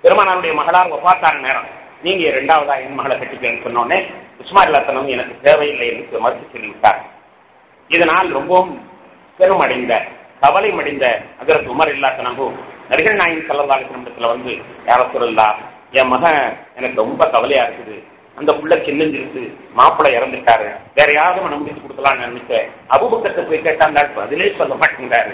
பெருமானாருடைய மகளார் வஃபாத்தான நேரம், நீங்க இரண்டாவதா என் மகளை கட்டிக்கன்னு சொன்னோடனே உஸ்மான் ரலியல்லாஹு அன்ஹு எனக்கு தேவையில்லை என்று மறுத்து சொல்லிவிட்டார். இதனால் ரொம்பவும் பெருமடைந்த கவலை மடைந்த ஹஜ்ரத் உமர் ரலியல்லாஹு அன்ஹு நபிகள் நாயகம் ஸல்லல்லாஹு அலைஹி வஸல்லம் வந்து, யா ரசூலல்லாஹ் என் மகன் எனக்கு ரொம்ப கவலையா இருக்குது, அந்த புள்ள சின்னஞ்சிருக்கு, மாப்பிள்ளை இறந்துட்டாரு, வேற யாரும் மனம் முடிச்சு கொடுக்கலாம்னு நினைச்சேன். அபூபக்கர்ட்ட போய் கேட்டாங்க, பதிலே சொல்ல மாட்டேங்கிறாரு.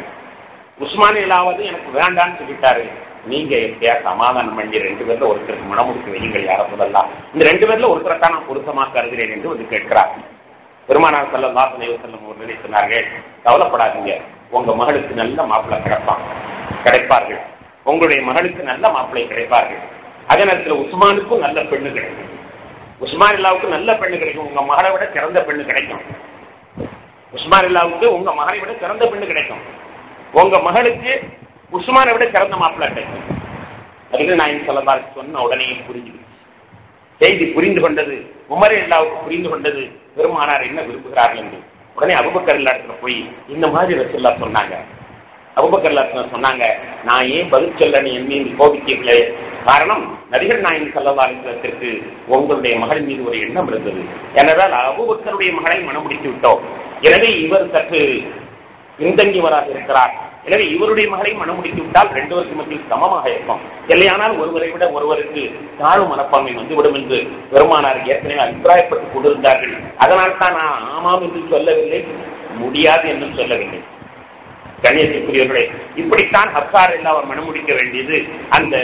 உஸ்மான் இல்லாவது எனக்கு வேண்டான்னு சொல்லிட்டாரு. நீங்க எப்படியா சமாதானம் பண்ணி 2 பேர்ல ஒருத்தருக்கு மனம் முடிச்சு வையுங்கள் யா ரசூலல்லாஹ், இந்த 2 பேர்ல ஒருத்தரைத்தான் நான் பொருத்தமா கருதுகிறேன் என்று வந்து கேட்கிறார். பெருமானார் ஸல்லல்லாஹு அலைஹி வஸல்லம் அவர்கள் சொன்னார்கள், கவலைப்படாதீங்க, உங்க மகளுக்கு நல்ல மாப்பிள்ளை கிடைப்பார்கள், உங்களுடைய மகளுக்கு நல்ல மாப்பிள்ளை கிடைப்பார்கள். அதே நேரத்தில் உஸ்மானுக்கும் நல்ல பெண்ணு கிடைக்கும், உஸ்மான் இல்லாவுக்கு நல்ல பெண்ணு கிடைக்கும், உங்க மகளை விட சிறந்த பெண்ணு கிடைக்கும். உஸ்மான் இல்லாவுக்கு உங்க மகளை விட சிறந்த பெண்ணு கிடைக்கும், உங்க மகளுக்கு உஸ்மானை விட சிறந்த மாப்பிள்ளை கிடைக்கும். நபிகள் நாயகம் ஸல்லல்லாஹு அலைஹி வஸல்லம் சொன்ன உடனே புரிஞ்சு செய்தி புரிந்து கொண்டது, உமர் இல்லாவுக்கு புரிந்து கொண்டது பெருமானார் என்ன விரும்புகிறார்கள் என்று. உடனே அபூபக்கர் இடத்துல போய் இந்த மாதிரி ரசூலுல்லாஹ் சொன்னாங்க. அபூபக்கர் சொன்னாங்க, நான் ஏன் பதில் சொல்லன்னு என் மீது கோபிக்கவில்லை, காரணம் நபிகள் நாயகம் ஸல்லல்லாஹு அலைஹி வஸல்லத்திற்கு உங்களுடைய மகளின் மீது ஒரு எண்ணம் இருந்தது. எனவே அபூபக்கருடைய மகளை மனம் முடித்து விட்டோம். எனவே இவர் சற்று பின்தங்கியவராக இருக்கிறார். எனவே இவருடைய மகளை மனம் முடித்து விட்டால் 2 பேருக்கு மத்தியில் சமமாக இருக்கும். இல்லையானால் ஒருவரை விட ஒருவருக்கு தாழ்வு மனப்பான்மை வந்துவிடும் என்று பெருமானார் ஏற்கனவே அபிப்பிராயப்பட்டுக் கொண்டிருந்தார்கள். அதனால் தான் நான் ஆமாம் என்று சொல்லவில்லை, முடியாது என்று சொல்லவில்லை. கண்ணியத்திற்குரியவர்களே, இப்படித்தான் ஹப்சார் எல்லாம் அவர் மனம் முடிக்க வேண்டியது அந்த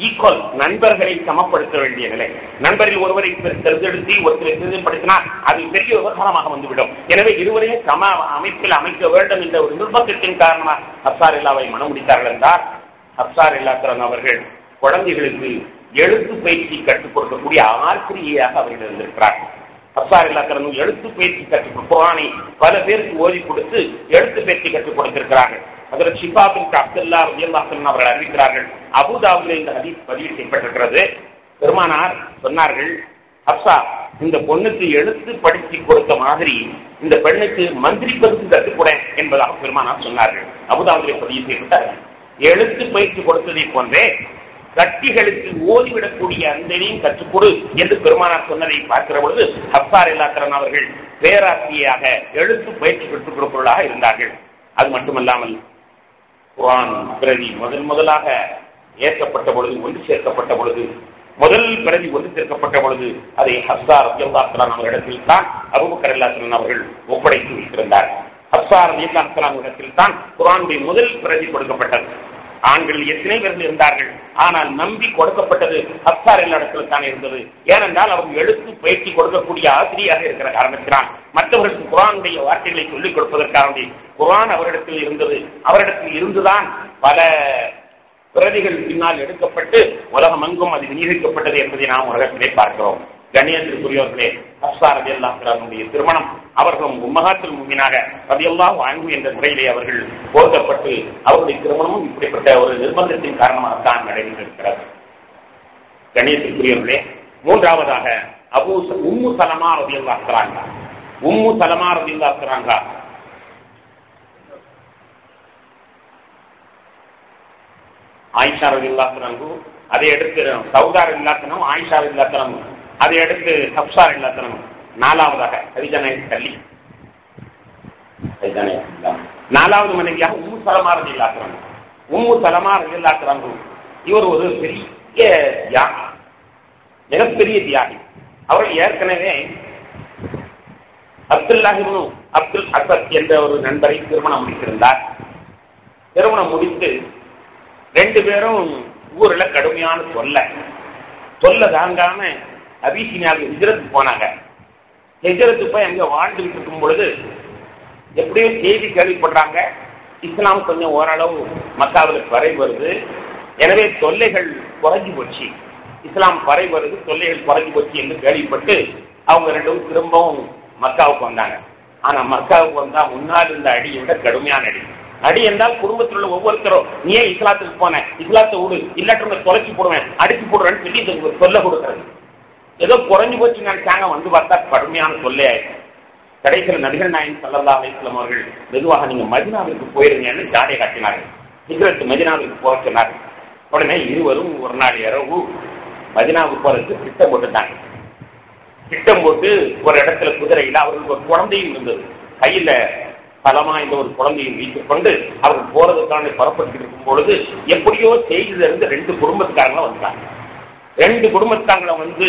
ஈக்குவல் நண்பர்களை சமப்படுத்த வேண்டிய நிலை. நண்பரில் ஒருவரை தேர்ந்தெடுத்து ஒருத்தரை தேர்ந்தெடுத்தினால் அது பெரிய விவகாரமாக வந்துவிடும். எனவே இருவரையும் சம அமைப்பில் அமைக்க வேண்டும் என்ற ஒரு நிர்பந்தத்தின் காரணமாக ஹப்சார் இல்லாவை மனம் முடித்தார்கள் என்றால், ஹப்சார் இல்லாத்திரன் அவர்கள் குழந்தைகளுக்கு எழுத்து பயிற்சி கற்றுக் கொடுக்கக்கூடிய ஆசிரியையாக அவர்கள் இருந்திருக்கிறார்கள். ஹப்சார் இல்லாத்திரன் எழுத்து பயிற்சி கற்றுக் குர்ஆனை பல பேருக்கு ஓதி கொடுத்து எழுத்து பயிற்சி கற்றுக் கொடுத்திருக்கிறார்கள். அதில் ஷிஃபா பின்த் அப்துல்லா ரலியல்லாஹு அன்ஹு அவர்கள் அறிவிக்கிறார்கள், அபூதாவுல இந்த ஹதீஸ் பதிவு செய்யப்பட்டிருக்கிறது. பெருமானார் சொன்னார்கள், ஹப்சா இந்த பொண்ணுக்கு எழுத்து படித்து கொடுத்த மாதிரி இந்த பெண்ணுக்கு மந்திரிப்பதற்கு கற்றுக்கூட என்பதாக பெருமானார் சொன்னார்கள். அபூதாவுல பதிவு செய்யப்பட்டார்கள். எழுத்து பயிற்சி கொடுத்ததை போன்றே கட்டிகளுக்கு ஓதிவிடக்கூடிய அந்தனையும் கற்றுக்கொடு என்று பெருமானார் சொன்னதை பார்க்கிற பொழுது ஹப்சார் இல்லாத்திரன் அவர்கள் பேராசிரியாக எழுத்து பயிற்சி பெற்றுக் கொடுப்பவர்களாக இருந்தார்கள். அது மட்டுமல்லாமல் குர்ஆன் பிரதி முதலாக ஏற்கப்பட்ட பொழுது, ஒன்று சேர்க்கப்பட்ட பொழுது, முதல் பிரதி ஒன்று சேர்க்கப்பட்ட பொழுது அதை ஹப்சார் ரலியல்லாஹு அன்ஹு அவர்களிடத்தில் தான் அபூபக்கர் ரலியல்லாஹு அன்ஹு அவர்கள் ஒப்படைத்து வைத்திருந்தார். ஹப்சார் ரலியல்லாஹு அன்ஹு இடத்தில் தான் குர்ஆனுடைய முதல் பிரதி கொடுக்கப்பட்டது. ஆண்கள் எத்தனை பேர்கள் இருந்தார்கள், ஆனால் நம்பி கொடுக்கப்பட்டது ஹப்சார் இடத்தில் தான் இருந்தது. ஏனென்றால் அவர் எழுத்து பயிற்சி கொடுக்கக்கூடிய ஆசிரியராக இருக்கிற காரணத்தினால் மற்றவர்களுக்கு குர்ஆனுடைய வார்த்தைகளை சொல்லிக் கொடுப்பதற்காக குர்ஆன் அவரிடத்தில் இருந்தது. அவரிடத்தில் இருந்துதான் பல பிரதிகள் பின்னால் எடுக்கப்பட்டு உலகம் எங்கும் அது விநியோகிக்கப்பட்டது என்பதை நாம் உலகத்திலே பார்க்கிறோம். கண்ணியத்திற்குரியவர்களே, ஹப்சார் ரலியல்லாஹு அன்ஹுடைய திருமணம் அவர்களும் உம்மஹாத்துல் முஃமினாக ரலியல்லாஹு அன்ஹு என்ற முறையிலே அவர்கள் போர்க்கப்பட்டு அவருடைய திருமணமும் இப்படிப்பட்ட ஒரு நிர்பந்தத்தின் காரணமாகத்தான் நடைபெற்றிருக்கிறது. கணேசக்குரியவர்களே, மூன்றாவதாக உம்மு சலமா ரலியல்லாஹு இருக்கிறாங்க. உம்மு சலமா ரலியல்லாஹு இருக்கிறாங்க. ஆயிஷா ரலியல்லாஹு அன்ஹா, அதை அடுத்து சௌதா ரலியல்லாஹு அன்ஹா, ஆயிஷா ரலியல்லாஹு அன்ஹா, அதை அடுத்து ஹப்ஸா ரலியல்லாஹு அன்ஹா. நாலாவதாக ஹதிஜா தள்ளி நாலாவது மனைவியாக உம்மு சலமா ரலியல்லாஹு அன்ஹா. உம்மு சலமா ரலியல்லாஹு அன்ஹா இவர் ஒரு பெரிய தியாகி, மிகப்பெரிய தியாகி. அவர் ஏற்கனவே அப்துல் அசத் என்ற ஒரு நண்பரை திருமணம் முடித்திருந்தார். திருமணம் முடித்து 2 பேரும் ஊர்ல கடுமையான தொல்லை தாங்காம அபிசீனியாவுக்கு ஹிஜ்ரத்துக்கு போனாங்க. ஹிஜ்ரத்துக்கு போய் அங்க வாழ்ந்துகிட்டு இருக்கும் பொழுது எப்படியோ செய்தி கேள்விப்படுறாங்க, இஸ்லாம் கொஞ்சம் ஓரளவு மக்காவில் பரவி வருது, எனவே தொல்லைகள் குறைஞ்சு போச்சு, இஸ்லாம் பரவி வருது, தொல்லைகள் குறைஞ்சு போச்சு என்று கேள்விப்பட்டு அவங்க 2 பேரும் திரும்பவும் மக்காவுக்கு வந்தாங்க. ஆனா மக்காவுக்கு வந்தா முன்னாடி இருந்த அடியை விட கடுமையான அடி என்றால் குடும்பத்தில் உள்ள ஒவ்வொருத்தரும் நீ ஏன் இஸ்லாத்துக்கு போன, இஸ்லாத்தை விடு, இல்லாட்ட தொலைச்சி போடுவேன், அடிச்சு போடுறேன்னு சொல்லி தொல்லை கொடுக்கறது. ஏதோ குறைஞ்சு போச்சு நினைச்சாங்க, வந்து பார்த்தா கடுமையான தொல்லை ஆயிடுச்சு. கடைசியில் நபிகள் நாயகம் ஸல்லல்லாஹு அலைஹி வஸல்லம் அவர்கள் மெதுவாக நீங்க மதீனாவிற்கு போயிருங்கன்னு ஜாடை காட்டினார்கள். ஹிஜ்ரத் மதீனாவிற்கு போக சொன்னார்கள். உடனே இருவரும் ஒரு நாள் இரவு மதீனாவுக்கு போறதுக்கு திட்டம் போட்டுட்டாங்க. திட்டம் போட்டு ஒரு இடத்துல குதிரையில அவர்களுக்கு ஒரு குழந்தையும் இருந்தது, கையில பலமா இந்த ஒரு குழந்தையும் வைத்துக் கொண்டு அவர்கள் போறதுக்கான புறப்பட்டு இருக்கும் பொழுது எப்படியோ செய்தில இருந்து 2 குடும்பத்துக்காரங்களும் வந்தாங்க. 2 குடும்பத்தாங்களை வந்து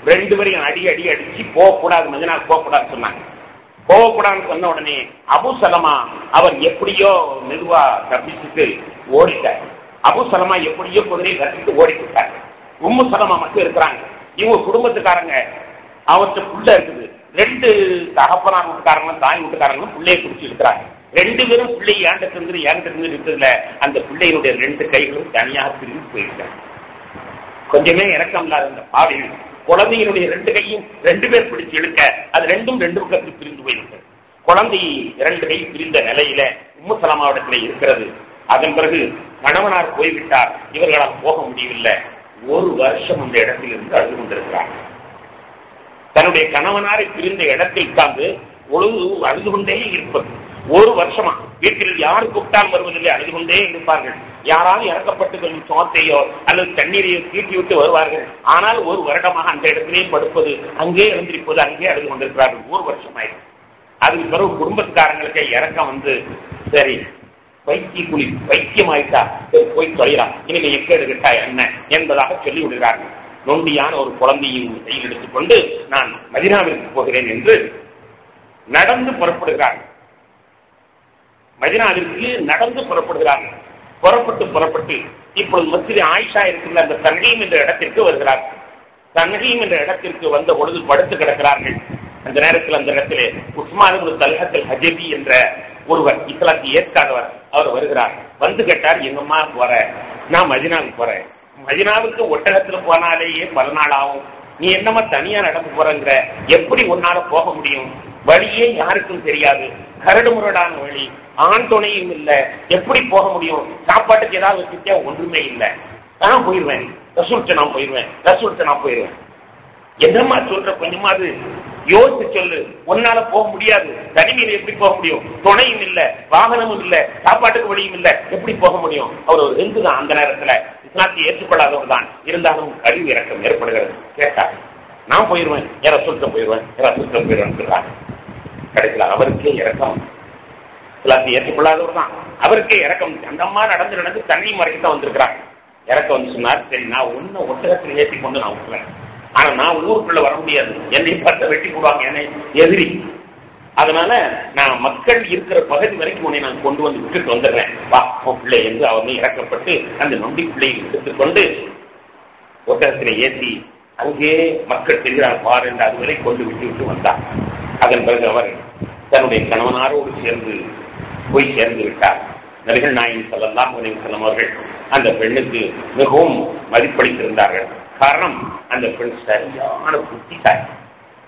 2 பேரையும் அடிச்சு போகக்கூடாது, மதீனாவுக்கு போகக்கூடாதுன்னு சொன்னாங்க. போகக்கூடாதுன்னு சொன்ன உடனே அபு சலமா அவர் எப்படியோ மெதுவா தப்பிச்சுட்டு ஓடிட்டார். அபு சலமா எப்படியோ குதிரையை கட்டிட்டு ஓடிட்டாங்க. உம்மு சலமா மட்டும் இருக்கிறாங்க. இவங்க குடும்பத்துக்காரங்க அவர்கிட்ட புள்ள இருக்குது. 2 தகப்பனார் வீட்டுக்காரங்களும் தாய் வீட்டுக்காரங்களும் பிள்ளையை குடிச்சு இருக்கிறாங்க. 2 பேரும் பிள்ளை ஏண்ட இருக்கிறதுல அந்த பிள்ளையினுடைய 2 கைகளும் தனியாக பிரிந்து போயிருக்காங்க. கொஞ்சமே இறக்கம் இல்லாத அந்த பாவிகள் குழந்தையினுடைய 2 கையும் 2 பேர் பிடிச்சு இழுக்க அது 2ம் 2 பக்கத்துக்கு பிரிந்து போயிருக்கு. குழந்தை 2 கை பிரிந்த நிலையில உம்மு சலமாவிடத்துல இருக்கிறது. அதன் பிறகு கணவனார் போய்விட்டார், இவர்களால் போக முடியவில்லை. 1 வருஷம் அந்த இடத்தில் இருந்து அழுது கொண்டிருக்கிறார். தன்னுடைய கணவனாரை பிரிந்த இடத்தில் உட்கார்ந்து அழுது கொண்டே இருப்பது 1 வருஷமா. வீட்டில் யாரு கூப்பிட்டால் வருவதில்லை, அழுது கொண்டே இருப்பார்கள். யாராவது இறக்கப்பட்டு கொஞ்சம் சோத்தையோ அல்லது தண்ணீரையோ தீட்டி விட்டு வருவார்கள். ஆனால் 1 வருடமாக அந்த இடத்திலே படுப்பது, அங்கே எழுந்திருப்பது, அங்கே அழுது கொண்டிருக்கிறார்கள். 1 வருஷம் ஆயிடும். அதுக்கு பிறகு குடும்பத்துக்காரங்களுக்கு இறக்கம் வந்து, சரி பைத்தியம் ஆயிட்டா போய் தொலைலாம், இனிமே எக்கேடு கிட்டா என்ன என்பதாக சொல்லி விடுகிறார்கள். நொண்டியான ஒரு குழந்தையின் கையில் எடுத்துக்கொண்டு நான் மதீனாவிற்கு போகிறேன் என்று நடந்து புறப்படுகிறார்கள். மதீனாவிற்கு நடந்து புறப்படுகிறார்கள். புறப்பட்டு இப்பொழுது மஸ்ஜித் ஆயிஷா இருக்கின்ற அந்த தன்ஹீம் என்ற இடத்திற்கு வருகிறார்கள். தன்ஹீம் என்ற இடத்திற்கு வந்த பொழுது படுத்து கிடக்கிறார்கள். அந்த நேரத்தில் அந்த இடத்திலே உஸ்மான் இப்னு தல்ஹத்துல் ஹஜபி என்ற ஒருவர், இஸ்லாத்தை ஏற்காதவர், அவர் வருகிறார். வந்து கேட்டார், எங்கம்மா போற? நான் மதீனாவுக்கு போறேன். மதீனாவுக்கு ஒட்டகத்துல போனாலேயே 10 நாள் ஆகும், நீ என்னமா தனியா நடந்து போறங்கிற? எப்படி உன்னால போக முடியும்? வழியே யாருக்கும் தெரியாது, கரடு முரடான வழி, ஆண் துணையும் இல்லை, எப்படி போக முடியும்? சாப்பாட்டுக்கு ஏதாவது வச்சுட்டே ஒன்றுமே இல்லை. நான் போயிருவேன், ரசூல்கிட்ட நான் போயிருவேன். என்னமா சொல்ற? கொஞ்சமாவது யோசிச்சு சொல்லு. உன்னால போக முடியாது, தனிமையில எப்படி போக முடியும்? துணையும் இல்லை, வாகனமும் இல்லை, சாப்பாட்டுக்கு வழியும் இல்லை, எப்படி போக முடியும்? அவர் ஒரு ஹிந்து தான். அந்த நேரத்துல இஸ்லாத்தை ஏற்றுக்கொள்ளாதவர் தான், இருந்தாலும் கழிவு இறக்கம் ஏற்படுகிறது. கேட்டார், நான் போயிருவேன், ரசூல்கிட்ட போயிருவேன். கடைசியில் அவருக்கே இறக்கம், இஸ்லாத்தை ஏற்றுக்கொள்ளாதவர் தான், அவருக்கே இறக்கம். அந்த அம்மா நடந்து தண்ணி மறைக்கத்தான் வந்திருக்கிறாங்க. இறக்கம் வந்து சொன்னார், சரி நான் ஒன்னும் ஒட்டகத்தில் ஏற்றி கொண்டு நான் விட்டுறேன், ஆனா நான் ஊருக்குள்ள வர முடியாது, என்னை பார்த்து வெட்டி போடுவாங்க, என்னை எதிரி. அதனால நான் மக்கள் இருக்கிற பகுதி வரைக்கும் உன்னை நான் கொண்டு வந்து விட்டுட்டு வந்துடுறேன், வா பிள்ளை என்று அவனை இறக்கப்பட்டு அந்த நொண்டி பிள்ளையை எடுத்துக்கொண்டு ஒட்டகத்திலே ஏற்றி அங்கே மக்கள் தெரிகிறார் பார் என்று அதுவரை கொண்டு விட்டு வந்தார். அதன் பிறகு அவர் தன்னுடைய கணவனாரோடு போய் சேர்ந்து விட்டார். நபிகள் நாயகம் ஸல்லல்லாஹு அலைஹி வஸல்லம் அவர்கள் அந்த பெண்ணுக்கு மிகவும் மதிப்பளித்திருந்தார்கள். காரணம், அந்த பெண் சரியான புத்திசாலி.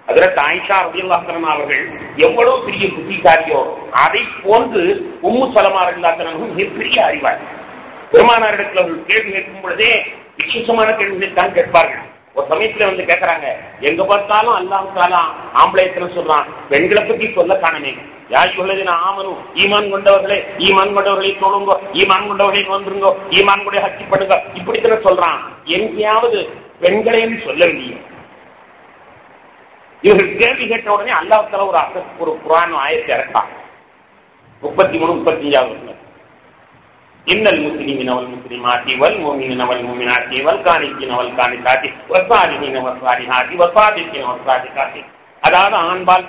ஹஜ்ரத் ஆயிஷா ரலியல்லாஹு அன்ஹா அவர்கள் எவ்வளவு பெரிய புத்திசாலியோ அதை போன்று உம்மு சலமா ரலியல்லாஹு அன்ஹா மிகப்பெரிய அறிவாளி. பெருமானாரிடத்தில் அவர்கள் கேள்வி கேட்கும் பொழுதே விசேஷமான கேள்விகளை தான் கேட்பார்கள். ஒரு சமயத்துல வந்து கேட்கறாங்க, எங்க பார்த்தாலும் அல்லாஹ் ஆம்பளையத்துல சொல்றான், பெண்களை பத்தி சொல்ல காணமே. ஆமனும் ஈமான் கொண்டவர்களே, ஈமான் கொண்டவர்களை தொழுங்கோ, ஈமான் கொண்டவர்களை வந்துருங்கோ, ஈமான் கூட ஹக்கிப்படுங்க, இப்படித்தான சொல்றான். எங்கேயாவது பெண்களேன்னு சொல்லவில்லையே. இவர்கள் கேள்வி கேட்ட உடனே அல்லாஹ் தஆலா ஒரு குர்ஆன் ஆயத்தை இறக்கான். 33, 35 இன்னல் முஸ்லிமீன வல் முஸ்லிமாத்தி வல் முஃமினீன வல் முஃமினாத்தி வல் கானிதீன வல் கானிதாத்தி வஸ்ஸாலிஹீன வஸ்ஸாலிஹாத்தி வஸ்ஸாதிகீன வஸ்ஸாதிகாத்தி. அதாவது ஆண்பால்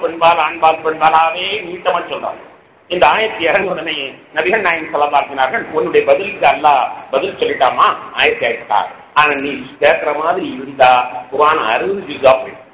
பெண்பாலாவே நீட்டமா சொல்றாங்க. இந்த ஆயத்தை இறங்க உடனே நபிகள் நாயகம் ஸல்லல்லாஹு அலைஹி வஸல்லம் உன்னுடைய பதிலுக்கு அல்லாஹ் பதில் சொல்லிட்டாமா, ஆயத்தை இறக்கிட்டார். ஆனா நீ கேட்கிற மாதிரி இருந்தா குர்ஆன் 60 ஜுஸா போயிடும்.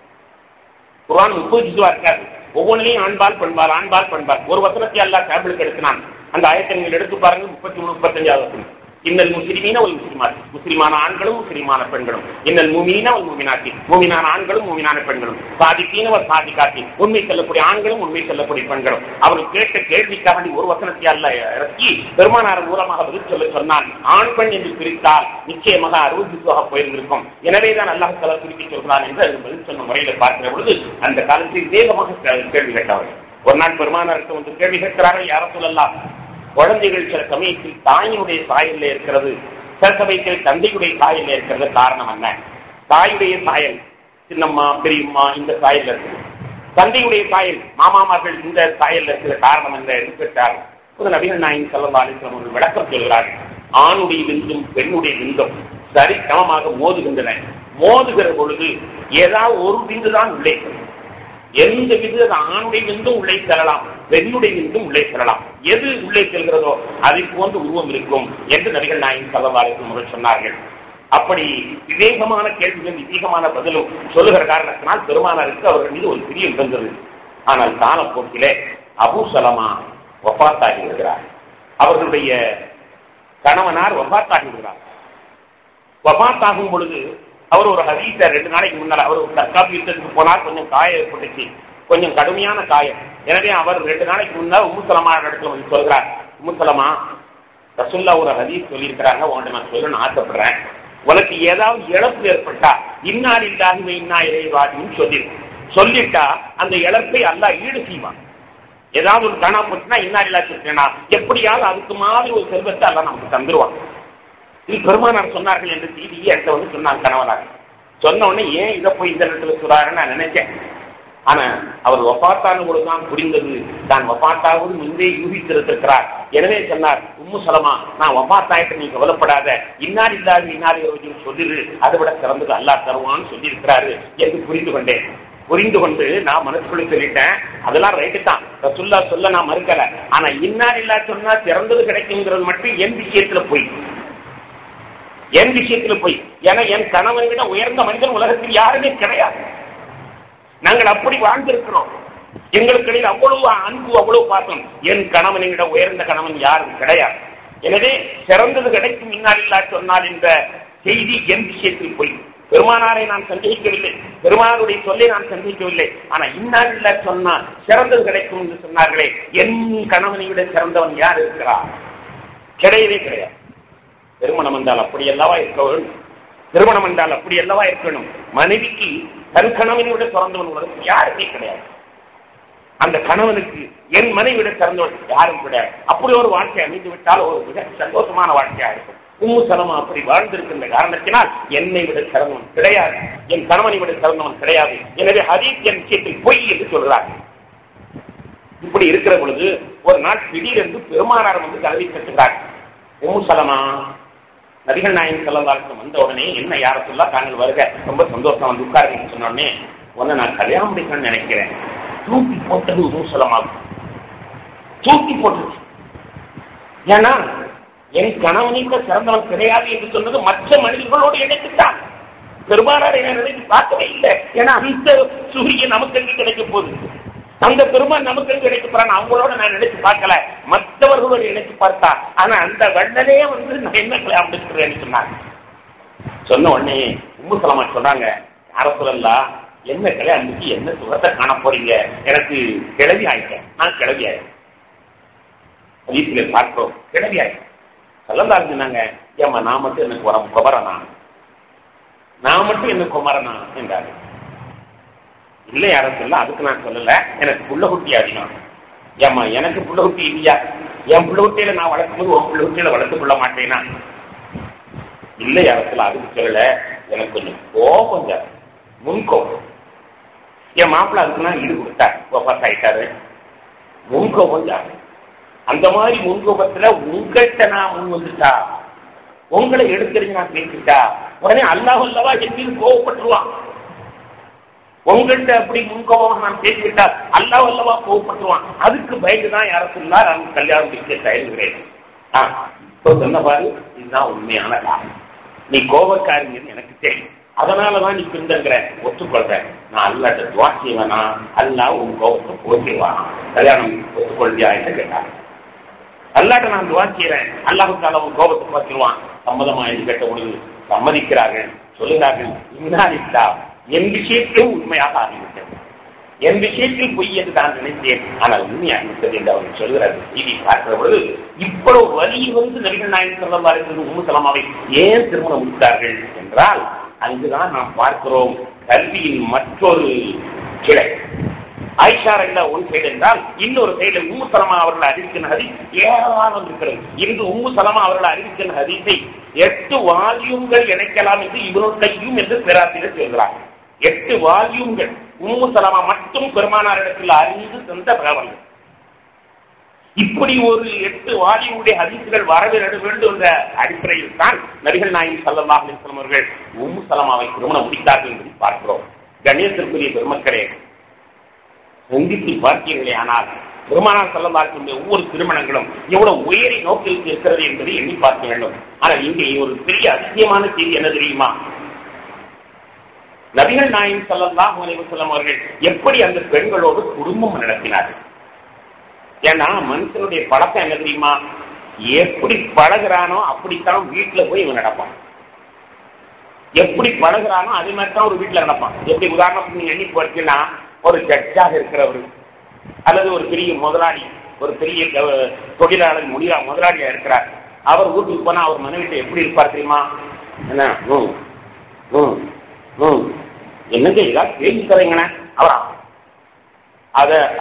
குர்ஆன் 30 ஜுஸா இருக்காது. ஒவ்வொன்றிலையும் ஆண்பால் பெண்பால் ஒரு வசனத்தை அல்லாஹ் டேபிளுக்கு எடுக்கிறான். அந்த ஆயத்தை நீங்கள் எடுத்து பாருங்க. 33, 35 இன்னல் முஸ்லிமீன வல் முஸ்லிமாத்தி, முஸ்லிமான ஆண்களும் முஸ்லிமான பெண்களும். இன்னல் முஃமினீன வல் முஃமினாத்தி, முஃமினான ஆண்களும் முஃமினான பெண்களும். சாதிகீன வல் சாதிகாத்தி, உண்மை சொல்லக்கூடிய ஆண்களும் உண்மை சொல்லக்கூடிய பெண்களும். அவர்கள் கேட்ட கேள்விக்காக ஒரு வசனத்தை அல்லாஹ் இறக்கி பெருமானார் மூலமாக பதில் சொல்ல சொன்னான். ஆண் பெண் என்று பிரித்தால் நிச்சயமாக 60 ஜுஸாக போயிருந்திருக்கும். எனவேதான் அல்லாஹ் தஆலா குறிப்பிட்டு சொல்கிறான் என்று பதில் சொன்ன முறையில பார்க்கிற பொழுது அந்த காலத்தில் வேகமாக கேள்வி கேட்டவர்கள். ஒரு நாள் பெருமானாருக்கு வந்து கேள்வி கேட்கிறார்கள், யா ரசூலல்லாஹ், குழந்தைகள் சில சமயத்தில் தாயினுடைய சாயல்ல இருக்கிறது, சில சமயத்தில் தந்தையுடைய சாயல்ல இருக்கிறது, காரணம் என்ன? தாயுடைய சாயல் சின்னம்மா பெரியம்மா இந்த சாயல்ல இருக்குது, தந்தையுடைய சாயல் மாமாமார்கள் இந்த சாயல்ல இருக்கிற காரணம் என்ன என்று கேட்டார்கள். நபிகள் நாயகம் ஸல்லல்லாஹு அலைஹி வஸல்லம் ஒரு விளக்கம் சொல்கிறார்கள். ஆணுடைய விந்தும் பெண்ணுடைய விந்தும் சரி சமமாக மோதுகின்றன. மோதுகிற பொழுது ஏதாவது ஒரு விந்து தான் உள்ளே, எந்த விது ஆணுடைய விந்தும் உள்ளே செல்லலாம், பெண்ணுடைய விந்தும் உள்ளே செல்லலாம். எது உள்ளே செல்கிறதோ அதை போன்று உருவம் இருக்கும் என்று நபிகள் நாயகம் ஸல்லல்லாஹு அலைஹி வஸல்லம் சொன்னார்கள். அப்படி விவேகமான கேள்விகள் விவேகமான பதிலும் சொல்லுகிற காரணத்தினால் பெருமானாருக்கு அவர்கள் மீது ஒரு பிரியம் இருந்தது. ஆனால் காலப்போக்கிலே அபூ சலமா வஃபாத்தாகி விடுகிறார். அவர்களுடைய கணவனார் வஃபாத்தாகி விடுகிறார். வஃபாத்தாகும் பொழுது அவர் ஒரு ஹதீஸ 2 நாளைக்கு முன்னால் அவர் ஒரு தற்காப்பு யுத்தத்துக்கு போனார். கொஞ்சம் காயம் ஏற்பட்டுச்சு, கொஞ்சம் கடுமையான காயம். எனவே அவர் 2 நாளைக்கு முன்னால் உம்மு ஸலமா இடத்துல வந்து சொல்கிறார், உம்மு ஸலமா, ரசூலுல்லாஹ் ஒரு ஹதீஸ் சொல்லியிருக்கிறாங்க, உன்கிட்ட நான் சொல்லணும்னு ஆசைப்படுறேன். உனக்கு ஏதாவது இழப்பு ஏற்பட்டா இன்னா லில்லாஹி வ இன்னா இலைஹி ராஜிஊன் சொல்லிட்டா அந்த இழப்பை அல்லாஹ் ஈடு செய்வான். ஏதாவது ஒரு காணா போச்சுன்னா இன்னா லில்லாஹி சொல்லிட்டேனா எப்படியாவது அதுக்கு மாதிரி ஒரு செல்வத்தை அல்லாஹ் நமக்கு தந்துருவான். இது பெருமானார் சொன்னார்கள் என்று செய்தியை என்கிட்ட வந்து சொன்னாங்க கணவனார். சொன்ன உடனே ஏன் இதை போய் இந்த இடத்துல சொல்றாருன்னு நான் நினைச்சேன். ஆனா அவர் வஃபாத்தான பொழுதுதான் புரிந்தது, தான் வஃபாத்தாவது முன்பே யூகித்திருக்கிறார். எனவே சொன்னார், உம்மு ஸலமா, நான் வஃபாத்தாயிட்ட நீ கவலைப்படாத, இன்னா லில்லாஹி வ இன்னா இலைஹி ராஜிஊன் சொல்லிரு, அதை விட சிறந்தது அல்லாஹ் தருவான்னு சொல்லி இருக்கிறாரு என்று புரிந்து கொண்டேன். புரிந்து கொண்டு நான் மனசுக்குள்ள சொல்லிட்டேன், அதெல்லாம் ரைட்டு தான், ரசூலுல்லாஹ் சொல்ல நான் மறுக்கல. ஆனா இன்னா லில்லாஹி சொன்னா சிறந்தது கிடைக்குங்கிறது மட்டும் என் விஷயத்துல போய் ஏன்னா என் கணவனை விட உயர்ந்த மனிதன் உலகத்தில் யாருமே கிடையாது. நாங்கள் அப்படி வாழ்ந்திருக்கிறோம். எங்களுக்கு இடையில் அவ்வளவு அன்பு, அவ்வளவு பாசம். என் கணவனை விட உயர்ந்த கணவன் யாரும் கிடையாது. எனவே சிறந்தது கிடைக்கும் இன்னா லில்லாஹி சொன்னால் என்ற செய்தி என் விஷயத்தில் போய் பெருமானாரை நான் சந்தேகிக்கவில்லை, பெருமானாருடைய சொல்லை நான் சந்தேகிக்கவில்லை. ஆனா இன்னா லில்லாஹி சொன்னா சிறந்தது கிடைக்கும் என்று சொன்னார்களே, என் கணவனை விட சிறந்தவன் யார் இருக்கிறார்? கிடையவே கிடையாது. திருமணம் என்றால் அப்படி அல்லவா இருக்க வேண்டும். திருமணம் என்றால் அப்படி அல்லவா இருக்கணும். மனைவிக்கு தன் கணவனை விட சிறந்தவன் உலகத்தில் யாருமே கிடையாது. அந்த கணவனுக்கு என் மனைவி விட சிறந்தவன் யாரும் கிடையாது. அப்படி ஒரு வாழ்க்கை அமைந்து விட்டால் ஒரு மிக சந்தோஷமான வாழ்க்கையா இருக்கும். உம்மு ஸலமா அப்படி வாழ்ந்திருக்கின்ற காரணத்தினால் என்னை விட சிறந்தவன் கிடையாது, என் கணவனை விட சிறந்தவன் கிடையாது. எனவே ஹதீஸ் என் விஷயத்தில் பொய் என்று சொல்கிறார்கள். இப்படி இருக்கிற பொழுது ஒரு நாள் திடீரென்று பெருமானார் வந்து கல்வி கட்டுகிறார். உம்மு ஸலமா, நபிகள் நாயகம் ஸல்லல்லாஹு அலைஹி வஸல்லம் வந்த உடனே என்ன யா ரசூலல்லாஹ் தாங்கள் வருக, ரொம்ப சந்தோஷம், வந்து உட்காருங்க சொன்ன உடனே உன்னை நான் கல்யாணம் முடிக்கணும்னு நினைக்கிறேன். தூக்கி போட்டது உம்மு ஸலமா, தூக்கி போட்டது. ஏன்னா என் கணவனை கூட சிறந்தவன் கிடையாது என்று சொன்னது மற்ற மனிதர்களோடு இணைத்துத்தான். பெருமானார் என்ன நினைத்து பார்க்கவே இல்லை. ஏன்னா அந்த சூரியன் நமக்கு எங்கே கிடைக்க போகுது, அந்த பெருமான் நமக்கு கிடைக்க போறான், அவங்களோட நான் நினைச்சு பார்க்கல, மற்றவர்களோடு நினைச்சு பார்த்தா. ஆனா அந்த வண்ணனே வந்து நான் என்ன கல்யாணம் முடிச்சுக்கிறேன்னு சொன்னாங்க. சொன்ன உடனே உம்மு ஸலமா சொல்றாங்க, யா ரசூலல்லாஹ், என்ன கல்யாணம் முடிச்சு என்ன சுகத்தை காண போறீங்க? எனக்கு கிளவி ஆயிட்டேன், நான் கிளவி ஆயிட்டேன். வீட்டில பார்க்கிறோம், கிளவி ஆயிட்டேன். ஸல்லல்லாஹு அலைஹி வஸல்லம் சொன்னாங்க, ஏமா நான் மட்டும் எனக்கு வர நான் நான் மட்டும் என்ன குமாரனா என்றாரு. இல்லை யாரும் அதுக்கு நான் சொல்லல, எனக்கு புள்ள குட்டி அதிகம். ஏமா எனக்கு புள்ள குட்டி இல்லையா? என் புள்ள குட்டியில நான் வளர்க்கும் போது உன் புள்ள குட்டியில வளர்த்து கொள்ள மாட்டேனா? இல்லை யாரும் அதுக்கு சொல்லல, எனக்கு கொஞ்சம் கோபம் சார், முன்கோபம். என் மாப்பிள்ள அதுக்கு நான் ஈடு கொடுத்தார், கோபாஸ் ஆயிட்டாரு. முன்கோபம் சார். அந்த மாதிரி முன்கோபத்துல உங்கள்கிட்ட நான் முன் வந்துட்டா, உங்களை எடுத்துருங்க நான் பேசிட்டா, உடனே அல்லாஹ் அல்லவா என் மீது கோவப்பட்டுருவான். உங்கள்கிட்ட அப்படி முன்கோபம் நான் பேசிவிட்டா அல்லாஹ் அல்லவா கோவப்பட்டுருவான். அதுக்கு பயந்துதான் யாரத்துள்ளா நான் கல்யாணம் முடிக்க தயங்குகிறேன். இப்போ சொன்ன பாரு, இதுதான் உண்மையான காரணம். நீ கோபக்காரிங்கன்னு எனக்கு தெரியும், அதனாலதான் நீ பின்தங்கிற, ஒத்துக்கொள்ற. நான் அல்லாட்ட துவா செய்வேனா, அல்லாஹ் உன் கோபத்தை போக்கிடுவானா, கல்யாணம் ஒத்துக்கொள்வியா என்று கேட்டாங்க. அல்லாட்ட நான் துவா செய்யறேன், அல்லாஹுக்கால உன் கோபத்தை போக்கிடுவான். சம்மதமா என்று கேட்ட பொழுது சம்மதிக்கிறார்கள். சொல்லுகிறார்கள், இன்னாலில்லா, என் விஷயத்திலும் உண்மையாக ஆகிவிட்டது, என் விஷயத்தில் பொய் என்று நான் நினைத்தேன், ஆனால் உண்மையாகிவிட்டது என்று அவர்கள் சொல்கிறார்கள். செய்தி பார்க்கிற பொழுது இவ்வளவு வலி வந்து நபிகள் நாயகம் ஸல்லல்லாஹு அலைஹி வஸல்லம் உம்மு சலமாவை ஏன் திருமணம் முடித்தார்கள் என்றால், அங்குதான் நாம் பார்க்கிறோம் கல்வியின் மற்றொரு கிளை. ஆயிஷா ரலியல்லாஹு ஒன் சைடு என்றால், இன்னொரு சைடு உம்மு சலமா அவர்கள் அறிவிக்கிற ஹதீஸ் ஏராளமாக இருக்கிறது. இன்று உம்மு சலமா அவர்கள் அறிவிக்கிற ஹதீஸை 8 வால்யூம்கள் இணைக்கலாம் என்று இப்னுல் கையும் என்று பேராசிரியர் சொல்கிறார். 8 வால்யூம்கள் உம்மு சலமா மட்டும் பெருமானாரிடத்தில் அறிந்து தந்த தகவல்கள். இப்படி ஒரு 8 வால்யூமுடைய ஹதீஸ்கள் வரவேற வேண்டும் என்ற அடிப்படையில் தான் நபிகள் நாயகம் ஸல்லல்லாஹு அலைஹி வஸல்லம் அவர்கள் உம்மு சலமாவை திருமணம் முடித்தார்கள் என்று பார்க்கிறோம். கண்ணியத்திற்குரிய பெருமக்களே, சிந்தித்து பார்த்தீர்களே ஆனால் பெருமானார் ஸல்லல்லாஹு அலைஹி வஸல்லம் ஒவ்வொரு திருமணங்களும் எவ்வளவு உயரிய நோக்கில் இருக்கிறது என்பதை எண்ணி பார்க்க வேண்டும். ஆனால் இங்கே ஒரு பெரிய அதிசயமான செய்தி என்ன தெரியுமா? நபிகள் நாயகம் ஸல்லல்லாஹு அலைஹி வஸல்லம் அவர்கள் எப்படி அந்த பெண்களோடு குடும்பம் நடத்தினார்கள். ஏன்னா மனுஷனுடைய பழக்கம் என்ன தெரியுமா? எப்படி பழகிறானோ அப்படித்தான் வீட்டுல போய் இவன் நடப்பான். எப்படி பழகிறானோ அதே மாதிரி தான் ஒரு வீட்டுல நடப்பான். எப்படி உதாரணத்துக்கு நீங்க எண்ணி பார்த்தீங்கன்னா, ஒரு ஜட்ஜாக இருக்கிறவர் அல்லது ஒரு பெரிய முதலாளி, ஒரு பெரிய தொழிலாளர் முதலாளியா இருக்கிறார். அவர் வீட்டுக்கு போனா அவர் மனைவிட்ட எப்படி இருப்பார் தெரியுமா? என்ன என்னங்க ஏதாவது பேசி தரீங்கண்ணா, அவரா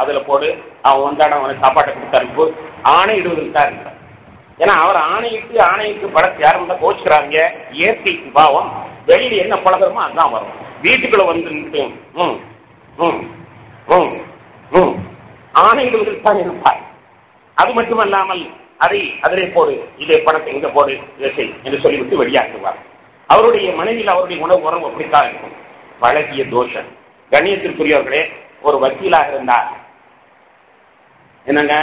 அதுல போடு, அவன் வந்தாட அவனுக்கு சாப்பாட்டை கொடுத்தாரு, ஆணையிடுவதற்கு தான் இருக்கிறார். ஏன்னா அவர் ஆணையிட்டு பழத்தை யாரும் தான் கோச்சுக்கிறாங்க. இயற்கைக்கு பாவம், வெளியில என்ன பழகிறோமோ அதுதான் வரும். வீட்டுக்குள்ள வந்து ஆணையிடுவதற்கு தான் இருப்பார். அது மட்டுமல்லாமல் அதிலே போடு, இதே பணத்தை இங்க போடு, இதை செய் என்று சொல்லிவிட்டு வெளியாக்குவார். அவருடைய மனைவியில் அவருடைய உறவு அப்படித்தான் இருக்கும். பழகிய தோஷம். கண்ணியத்திற்குரியவர்களே, ஒரு வக்கீலாக இருந்தார். என்னங்க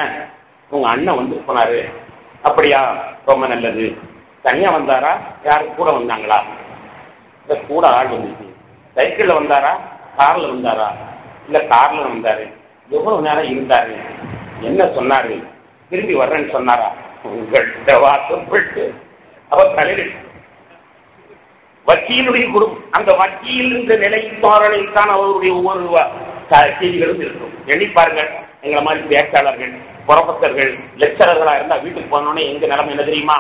உங்க அண்ணன் வந்து போனாரு, அப்படியா, ரொம்ப நல்லது. தனியா வந்தாரா, யாரு கூட வந்தாங்களா? கூட ஆள் வந்துச்சு. சைக்கிள்ல வந்தாரா, கார்ல வந்தாரா? இல்ல கார்ல வந்தாரு. எவ்வளவு நேரம் இருந்தாரு, என்ன சொன்னாரு, திரும்பி வர்றேன்னு சொன்னாரா? உங்கள்கிட்ட வாசப்பட்டு அவர் தலையில் வக்கீலுடைய குடும்பம், அந்த வக்கீல் என்ற நிலை தோரணையில் தான் அவருடைய ஒவ்வொரு செய்திகளும் இருக்கும். எண்ணி பாருங்க, எங்களை மாதிரி பேச்சாளர்கள், புரொஃபசர்கள், லெக்சரர்களா இருந்தா வீட்டுக்கு போனோடனே எங்க நிலைமை என்ன தெரியுமா?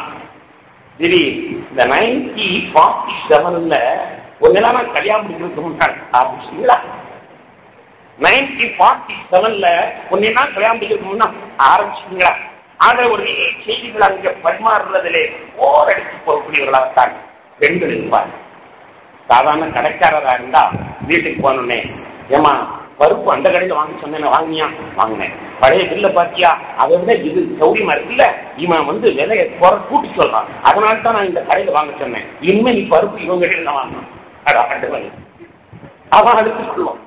இந்த 1947 ஒரு நிலைமை கல்யாணம் முடிக்கிறதுக்கு முன்னாடி 1947 ஒன்னா கல்யாணம் முடிக்கிறதுக்கு முன்னா ஆரம்பிச்சுங்களா? ஆக ஒரு செய்திகள் அங்க பரிமாறுறதிலே ஓர் அடித்து போகக்கூடியவர்களாகத்தான் பெண்கள் இருப்பார். சாதாரண கடைக்காரரா இருந்தா வீட்டுக்கு போனோடனே, ஏமா பருப்பு அந்த கடையில வாங்க சொன்னேன், வாங்கியா? வாங்கினேன். பழைய பில்ல பாத்தியா, அதை விட இது சௌரியமா இருக்குல்ல, இவன் வந்து விலையை கூட்டி சொல்றான், அதனால தான் நான் இந்த கடையில வாங்க சொன்னேன். இனிமே நீ பருப்பு இவங்க கடையில வாங்கணும். அவன் அதுக்கு சொல்லுவான்.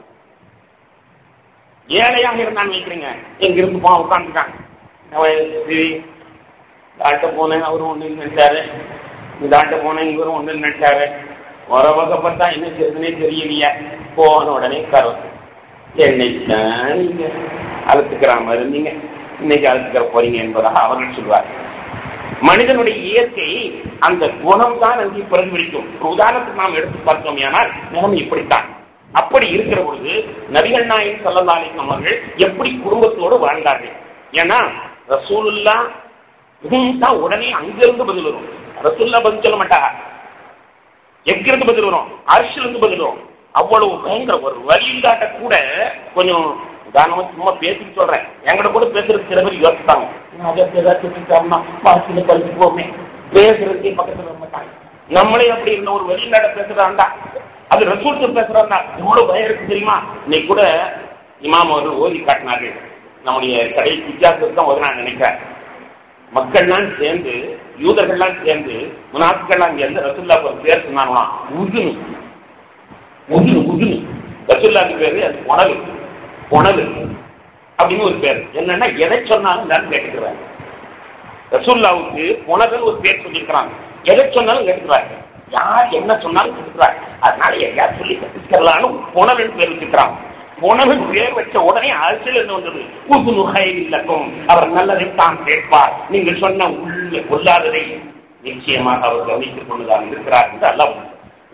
ஏழையாக இருந்தான்னு வைக்கிறீங்க, எங்க இருந்து போ உட்காந்துட்டான். தாட்ட போனேன், அவரும் ஒண்ணு நினைச்சாரு, தாட்ட போனேன், இவரும் ஒண்ணு நினைச்சாரு. ஒரு வகைப்பட்டா என்ன செய்யுதுன்னே தெரியலையா? போன உடனே கரும் என்னைக்குதான் நீங்க அழுத்துக்கிறாம இருந்தீங்க, இன்னைக்கு அழுத்துக்கிற போறீங்க என்பதாக அவர்கள் சொல்வார். மனிதனுடைய இயற்கை அந்த குணம் தான் அங்கே பிரதிபலிக்கும். உதாரணத்துக்கு நாம் எடுத்து பார்த்தோம், ஆனால் நிலைமை இப்படித்தான். அப்படி இருக்கிற பொழுது நபிகள் நாயகம் ஸல்லல்லாஹு அலைஹி வஸல்லம் அவர்கள் எப்படி குடும்பத்தோடு வாழ்ந்தார்கள்? ஏன்னா ரசூலுல்லாஹ் உடனே அங்கிருந்து பதில் வரும். ரசூலுல்லாஹ் பதில் சொல்ல மாட்டாங்க. எங்கிருந்து பதில் வரும்? அரிசில இருந்து பதில் வரும். அவ்வளவு பயங்கர ஒரு வழிகாட்ட கூட கொஞ்சம் உதாரணமா சும்மா பேசிட்டு சொல்றேன். என்கிட்ட கூட பேசுறதுக்கு சில பேர் யோசிப்பாங்க, வாசியில பறிச்சு போமே பேசுறதுக்கே பக்கத்துல வர மாட்டாங்க. நம்மளே அப்படி இருந்த ஒரு வெளிநாட பேசுறாண்டா, அது ரசூலுக்கு பேசுறாண்டா எவ்வளவு பயம் இருக்கு தெரியுமா? இன்னைக்கு கூட இமாம் அவர்கள் ஓதி காட்டினார்கள். நம்முடைய கடை வித்தியாசத்துக்கு தான் ஓத நான் நினைக்கிறேன். மக்கள்லாம் சேர்ந்து, யூதர்கள்லாம் சேர்ந்து, முனாஃபிக்கெல்லாம் சேர்ந்து ரசூலுல்லாஹ் ஒரு பேர் சொன்னாங்களாம், உதுனு உதுனு உதுனு. ரசூலுல்லாஹ்க்கு பேரு அது உணவு உணவு அப்படின்னு ஒரு பேர். என்னன்னா எதை சொன்னாலும் எல்லாரும் கேட்டுக்கிறாங்க. ரசூலுல்லாஹ்வுக்கு உணவுன்னு ஒரு பேர் சொல்லியிருக்கிறாங்க. எதை சொன்னாலும் கேட்டுக்கிறாங்க. யார் என்ன சொன்னாலும் கேட்டுக்கிறாங்க. அதனால யார் சொல்லி கற்றுக்கலான்னு உணவுன்னு பேர் வச்சுக்கிறாங்க. உணவு பேர் வச்ச உடனே அரசியல் என்ன வந்தது? இல்லக்கும் அவர் நல்லதைத்தான் கேட்பார். நீங்கள் சொன்ன உள்ள கொள்ளாததை நிச்சயமாக அவர் கவனித்துக் கொண்டுதான் இருக்கிறார் என்று அல்லாஹ்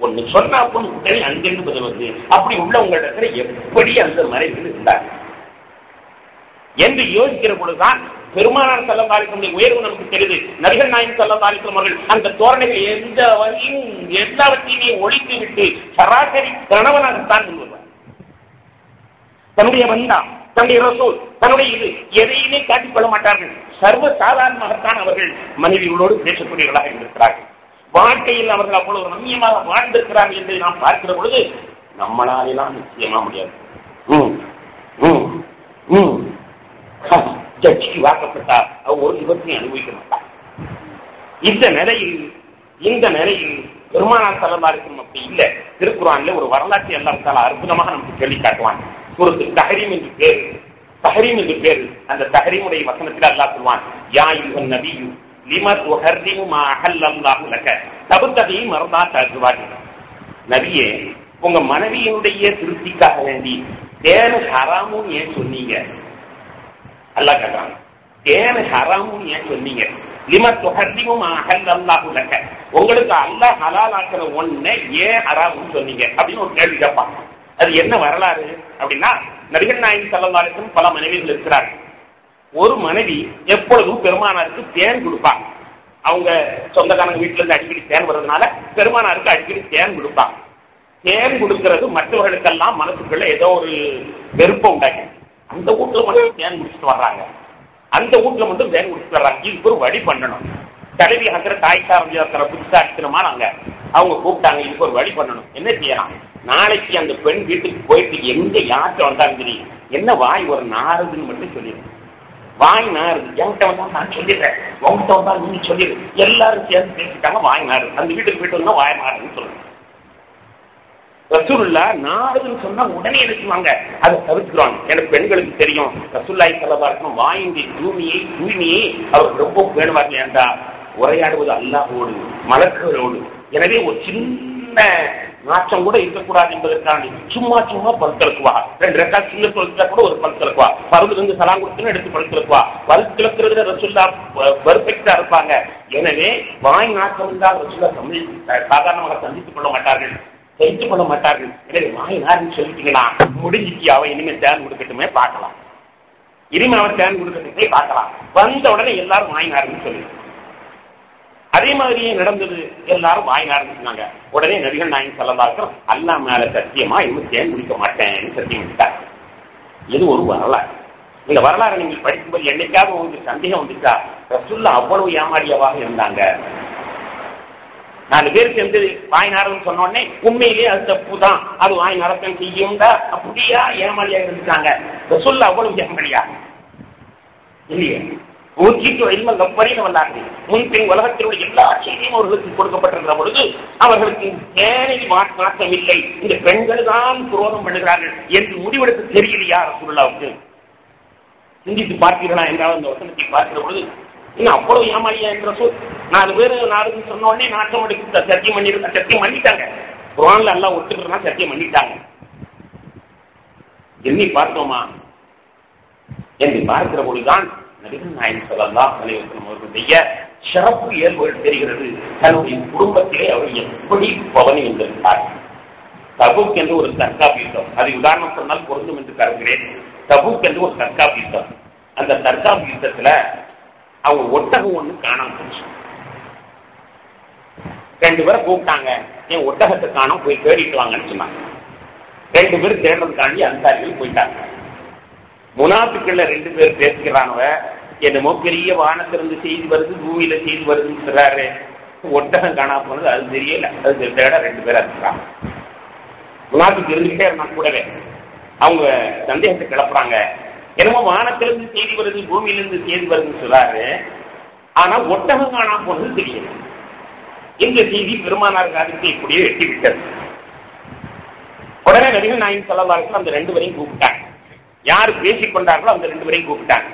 ஒண்ணு சொன்னா பொண்ணு உடனே அங்கிருந்து பதில் வருது. அப்படி உள்ளவங்களிடத்துல எப்படி அந்த மறைவில் இருந்தார் என்று யோசிக்கிற பொழுதுதான் பெருமானார் ஸல்லல்லாஹு அலைஹி வஸல்லம் உயர்வு நமக்கு தெரியுது. நபிகள் நாயகம் ஸல்லல்லாஹு அலைஹி வஸல்லம் அவர்கள் அந்த தோரணைகள் எந்த வகையும் எல்லாவற்றையுமே ஒழித்து விட்டு சராசரி கணவனாகத்தான் முன்வருவார். தன்னுடைய வந்தா, தன்னுடைய ரசூல், தன்னுடைய இது எதையுமே காட்டிக்கொள்ள மாட்டார்கள். சர்வ சாதாரணமாகத்தான் அவர்கள் மனைவிகளோடு பேசக்கூடியவர்களாக இருக்கிறார்கள். வாழ்க்கையில் அவர்கள் அவ்வளவு ரம்மியமாக வாழ்ந்திருக்கிறார்கள் என்பதை நாம் பார்க்கிற பொழுது நம்மளாலெல்லாம் நிச்சயமா முடியாது. ஜட்ஜிக்கு வாக்கப்பட்டார், அவர் ஒரு விபத்தையும் அனுபவிக்க மாட்டார். இந்த நிலையில் பெருமானார் ஸல்லல்லாஹு அலைஹி வஸல்லம் அப்படி இல்லை. திருக்குர்ஆன்ல ஒரு வரலாற்றை அல்லாஹ் தஆலா அற்புதமாக நமக்கு சொல்லி காட்டுவான். ஒரு தஹரீம் என்று பேரு. அந்த தஹரீமுடைய வசனத்தில் அல்லாஹ் சொல்வான், யா அய்யுஹன் நபியு லிமா துஹர்ரிமு மா அஹல்லல்லாஹு லக தப்தகி மர்தாத் அஸ்வாஜிக. நபியே, உங்க மனைவியினுடைய திருப்திக்காக வேண்டி தேன ஹராமுன்னு ஏன் சொன்னீங்க? அல்லாஹ் கேட்கிறான், தேன ஹராமுன்னு ஏன் சொன்னீங்க? லிமா துஹர்ரிமு மா அஹல்லல்லாஹு லக, உங்களுக்கு அல்லாஹ் ஹலால் ஆக்கிற ஒண்ணை ஏன் ஹராம்னு சொன்னீங்க அப்படின்னு ஒரு கேள்வி கேட்பான். அது என்ன வரலாறு அப்படின்னா, நபிகள் நாயகம் ஸல்லல்லாஹு அலைஹி வஸல்லம் பல மனைவிகள் இருக்கிறார்கள். ஒரு மனைவி எப்பொழுதும் பெருமானாருக்கு தேன் கொடுப்பாங்க. அவங்க சொந்தக்காரங்க வீட்டுல இருந்து அடிக்கடி தேன் வர்றதுனால பெருமானாருக்கு அடிக்கடி தேன் கொடுப்பாங்க. தேன் கொடுக்கிறது மற்றவர்களுக்கெல்லாம் மனசுக்குள்ள ஏதோ ஒரு வெறுப்பை உண்டாக்கி, அந்த வீட்டுல மட்டும் தேன் குடிச்சிட்டு வர்றாங்க, அந்த வீட்டுல மட்டும் தேன் குடிச்சிட்டு வர்றாங்க. இதுக்கு ஒரு வழி பண்ணணும். தலைவி ஹசரத் ஆயிஷா ரலியல்லாஹு புதுசா அடிக்கிறமானாங்க. அவங்க கூப்பிட்டாங்க, இதுக்கு ஒரு வழி பண்ணணும். என்ன செய்யலாம்? நாளைக்கு அந்த பெண் வீட்டுக்கு போயிட்டு எங்க யார்கிட்ட வந்தாலும் சரி, என்ன வாய் ஒரு நாறுதுன்னு மட்டும் சொல்லிடுங்க. வாய் நாறுது, என்கிட்ட வந்தா நான் சொல்லிடுறேன், உங்ககிட்ட வந்தா நீங்க சொல்லிடு. எல்லாரும் சேர்ந்து பேசிட்டாங்க, வாய் நாறுது. அந்த வீட்டுக்கு போயிட்டு வந்தா வாய் நாறுதுன்னு சொல்லுங்க. ரசூலுல்லாஹ் நாறுதுன்னு சொன்னா உடனே எடுத்துவாங்க, அதை தவிர்த்துருவாங்க. எனக்கு பெண்களுக்கு தெரியும், ரசூலுல்லாஹி ஸல்லல்லாஹு அலைஹி வஸல்லம் வாயினுடைய தூய்மையை அவர் ரொம்ப பேணுவார்கள் என்றா உரையாடுவது அல்லாஹ்வோடு, மலக்குகளோடு. எனவே ஒரு சின்ன நாச்சம் கூட இருக்கக்கூடாது என்பதற்கான சும்மா பல்கலக்குவா. 2 ரக்காத் சுன்னத் தொழுதா கூட ஒரு பல்கலக்குவா. பருதுல இருந்து சலாம் கொடுத்து எடுத்து பல்கலக்குவா. பல்கலக்குறதுல ரசூலுல்லாஹ் பெர்ஃபெக்ட்டா இருப்பாங்க. எனவே வாய் நாச்சம் இருந்தால் ரசூலுல்லாஹ் சாதாரணமாக சந்தித்துக் கொள்ள மாட்டார்கள், சகித்துக் கொள்ள மாட்டார்கள். எனவே வாய் நாருன்னு சொல்லிட்டீங்களா, முடிஞ்சிச்சு, அவ இனிமே தேன் கொடுக்கட்டுமே பார்க்கலாம், இனிமே அவர் தேன் கொடுக்கட்டுமே பார்க்கலாம். வந்த உடனே எல்லாரும் வாய் நாருன்னு சொல்லிடுங்க. அதே மாதிரியே நடந்தது. எல்லாரும் வாய் ஆரம்பிச்சாங்க. உடனே நபிகள் நாயகம் ஸல்லல்லாஹு அலைஹி வஸல்லம் அல்லாஹ் மேல சத்தியமா இன்னும் தேன் குடிக்க மாட்டேன்னு சத்தியம் பண்ணிட்டார். இது ஒரு வரலாறு. இந்த வரலாறு நீங்கள் படிக்கும்போது என்னைக்காவது உங்களுக்கு சந்தேகம் வந்துட்டா, ரசூலுல்லாஹ் அவ்வளவு ஏமாடியவாக இருந்தாங்க. 4 பேர் சேர்ந்து வாய் நாரன்னு சொன்ன உடனே உண்மையிலேயே அது தப்பு தான், அது வாய் நரக்கம் செய்யும்டா, அப்படியா ஏமாளியா இருந்துட்டாங்க. ரசூலுல்லாஹ் அவ்வளவு ஏமாளியா இல்லையே? முன்பின் உலகத்தினுடைய எல்லா செய்தியும் அவர்களுக்கு கொடுக்கப்பட்டிருக்கிற பொழுது அவர்களுக்கு தேனில் மாற்றம் இல்லை, இந்த பெண்கள் தான் புரோதம் பண்ணுகிறார்கள் என்று முடிவெடுத்து தெரியலையா ரசூலுல்லாஹ்வுக்கு? சிந்தித்து பார்த்தீர்களா என்றால் அந்த வசனத்தை பார்க்கிற பொழுது இன்னும் அவ்வளவு ஏமாளியா என்ற சொல். 4 பேர் நாடுன்னு சொன்ன உடனே நாட்டம் எடுத்து சத்தியம் பண்ணிட்டாங்க. குர்ஆன்ல அல்லாஹ் ஒத்துக்கிறனா சத்தியம் பண்ணிட்டாங்க. எண்ணி பார்த்தோமா என்று பார்க்கிற பொழுதுதான் நபிகள் நாயகம் ஸல்லல்லாஹு அலைஹி வஸல்லம் அவர்களுடைய சிறப்பு இயல்புகள் தெரிகிறது. தன்னுடைய குடும்பத்திலே அவர் எப்படி பவனி வந்திருந்தார். தபூக் என்று ஒரு தற்காப்பு யுத்தம், அது உதாரணம் சொன்னால் பொருந்தும் என்று கருதுகிறேன். தபூக் என்று ஒரு தற்காப்பு யுத்தம். அந்த தற்காப்பு யுத்தத்துல அவங்க ஒட்டகம் ஒண்ணு காணாம போச்சு. 2 பேரை கூப்பிட்டாங்க, என் ஒட்டகத்தை காணோம், போய் தேடிட்டு வாங்கன்னு சொன்னாங்க. 2 பேர் தேடுறதுக்காண்டி அன்சாரிகள் போயிட்டாங்க. முனாஃபிக்குள்ள 2 பேர் பேசிக்கிறானவ, என்னமோ பெரிய வானத்திலிருந்து செய்தி வருது, பூமியில செய்தி வருதுன்னு சொல்றாரு. ஒட்டகம் காணா போனது அது தெரியல. அது தேட 2 பேரா இருக்கிறாங்க. முனாஃபிக்கு இருந்துகிட்டே இருந்தாங்க கூடவே. அவங்க சந்தேகத்தை கிளப்புறாங்க. என்னமோ வானத்திலிருந்து செய்தி வருது, பூமியிலிருந்து செய்தி வருதுன்னு சொல்றாரு. ஆனா ஒட்டகம் காணா போனது தெரியல. இந்த செய்தி பெருமானார் காலத்துக்கு இப்படியே எட்டி விட்டது. உடனே நபிகள் நாயகம் ஸல்லல்லாஹு அலைஹி வஸல்லம் அந்த 2 பேரையும் கூப்பிட்டாங்க. யாரு பேசிக் கொண்டார்களோ அந்த 2 பேரையும் கூப்பிட்டாங்க.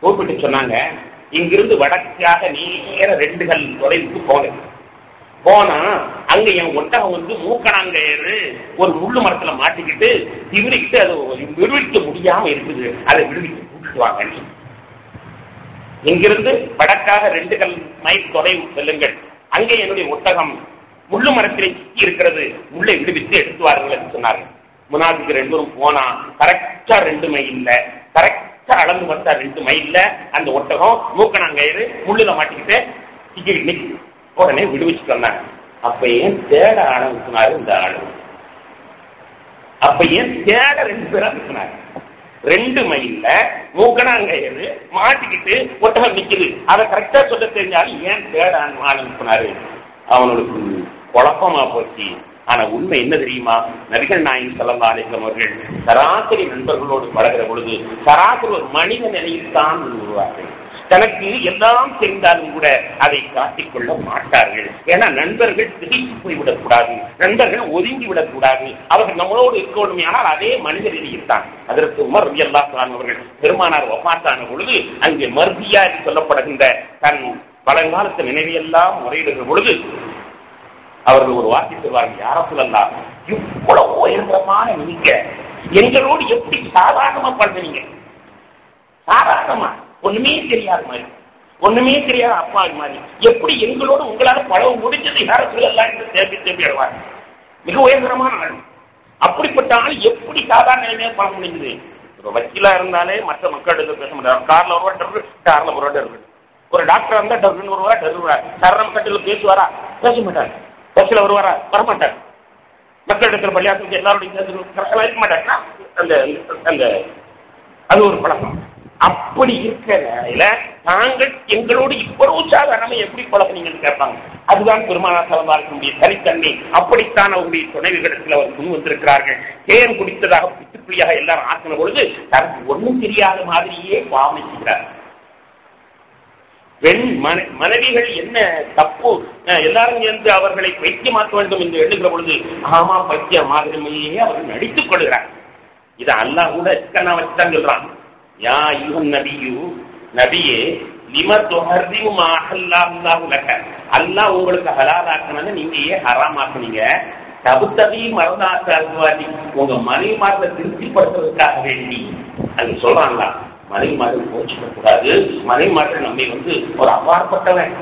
கூப்பிட்டு சொன்னாங்க, இங்கிருந்து வடக்காக நேர 2 கல் தொலைவுக்கு போனா அங்க என் ஒட்டகம் வந்து மூக்கணாங்கயிறு ஒரு முள்ளு மரத்துல மாட்டிக்கிட்டு திவிரிக்கிட்டு அது விடுவிக்க முடியாம இருக்குது, அதை விடுவிக்க கூப்பிட்டு வாங்க. இங்கிருந்து வடக்காக 2 கல் மைல் தொலைவு செல்லுங்கள், அங்கே என்னுடைய ஒட்டகம் முள்ளு மரத்திலே சிக்கி இருக்கிறது, முள்ளை விடுவித்து எடுத்துவார்கள் என்று சொன்னார்கள். முனாஃபிக்கு 2 பேரும் போனா கரெக்டா 2 மைல்ல கரெக்டா அளந்து வந்தா 2 மைல்ல அந்த ஒட்டகம் மூக்கணாங்கயிறு முள்ளுல மாட்டிக்கிட்டு சிக்கி உடனே விடுவிச்சுட்டு வந்தாங்க. அப்ப ஏன் தேட ஆரம்பிச்சினாரு இந்த ஆளு? அப்ப ஏன் தேட 2 பேரா இருக்கிறாரு? 2 மைல்ல மூக்கணாங்கயிறு மாட்டிக்கிட்டு ஒட்டகம் நிக்குது, அதை கரெக்டா சொல்ல தெரிஞ்சாலும் ஏன் தேட ஆரம்பிச்சினாரு? அவனுக்கு குழப்பமா போச்சு. ஆனா உண்மை என்ன தெரியுமா? நபிகள் நாயகம் ஸல்லல்லாஹு அலைஹி வஸல்லம் அவர்கள் சராசரி நண்பர்களோடு பழகிற பொழுது சராசரி ஒரு மனித நிலையில் தான் உருவார்கள். தனக்கு எல்லாம் தெரிந்தாலும் கூட அதை காட்டிக்கொள்ள மாட்டார்கள். ஏன்னா நண்பர்கள் திகைத்து போய்விடக்கூடாது, நண்பர்கள் ஒதுங்கி விடக்கூடாது, அவர்கள் நம்மளோடு இருக்கணுமே. ஆனால் அதே மனித நிலையில் தான். அதற்கு உமர் ரலியல்லாஹு அன்ஹு அவர்கள் பெருமானார் வஃபாத்தான பொழுது அங்கே மர்தியா என்று சொல்லப்படுகின்ற தன் பழங்காலத்து நினைவையெல்லாம் முறையிடுகிற பொழுது அவர்கள் ஒரு வார்த்தை சொல்வார்கள், யா ரசூலல்லாஹ், இவ்வளவு உயர்தரமான நீங்க எங்களோடு எப்படி சாதாரணமா பண்றீங்க? சாதாரணமா ஒண்ணுமே தெரியாத மாதிரி, ஒண்ணுமே தெரியாத அப்பா மாதிரி எப்படி எங்களோடு உங்களால பழக முடிஞ்சது? யா ரசூலல்லாஹ் என்று தேம்பி அழுவார். மிக உயர்தரமான ஆள். அப்படிப்பட்ட ஆள் எப்படி சாதாரண நிலைமையா பழக முடிஞ்சது? ஒரு வக்கீலா இருந்தாலே மற்ற மக்களுக்கு பேச முடியாது. கார்ல ஒருவா டர்ரு, கார்ல ஒருவா டர்ரு. ஒரு டாக்டர் இருந்தா டர்ருன்னு ஒருவா டர்ருவா. சரணம் கட்டில பேசுவாரா? பேச மாட்டார். பஸ்ல வருவாரா? வரமாட்டார். மக்களிடத்தில் பள்ளியாசலுக்கு எல்லாருடைய இருக்க மாட்டாருன்னா அந்த அது ஒரு பழக்கம். அப்படி இருக்கிற நிலையில நாங்கள் எங்களோடு இவ்வளவு சாதாரணமா எப்படி பழகினீங்கன்னு கேட்பாங்க. அதுதான் பெருமானார் ஸல்லல்லாஹு அலைஹி வஸல்லம் தனித்தன்மை. அப்படித்தான் அவருடைய துணைவிகளிடத்தில் அவர் முன் வந்திருக்கிறார்கள். தேன் குடித்ததாக பித்துக்குழியாக எல்லாரும் ஆக்கின பொழுது தனக்கு ஒண்ணும் தெரியாத மாதிரியே பாவனை செய்கிறார். மனைவிகள் என்ன தப்பு, எல்லாரும் சேர்ந்து அவர்களை பைத்தியமாக்க வேண்டும் என்று எழுதுகிற பொழுது ஆமா பைத்தியம் மாதிரியே அவர்கள் நடித்துக் கொள்கிறார். இதை அல்லாஹ் கூட வச்சுதான் சொல்றான். யா அய்யுஹன் நபியு, நபியே, லிம துஹர்ரிமு மா அஹல்லல்லாஹு லக, அல்லாஹ் உங்களுக்கு ஹலாலாக்குனதை நீங்க ஏன் ஹராமாக்குனீங்க? தபுத்தபி மர்தாத் அஸ்வாஜி, உங்க மனைவிமார்களை திருப்திப்படுத்துவதற்காக வேண்டி அது சொல்றாங்களா? மனைவிமார்கள் போச்சுக்கூடாது, மனைவிமார்கள் நம்மை ஒரு அபார்ப்பட்டவன்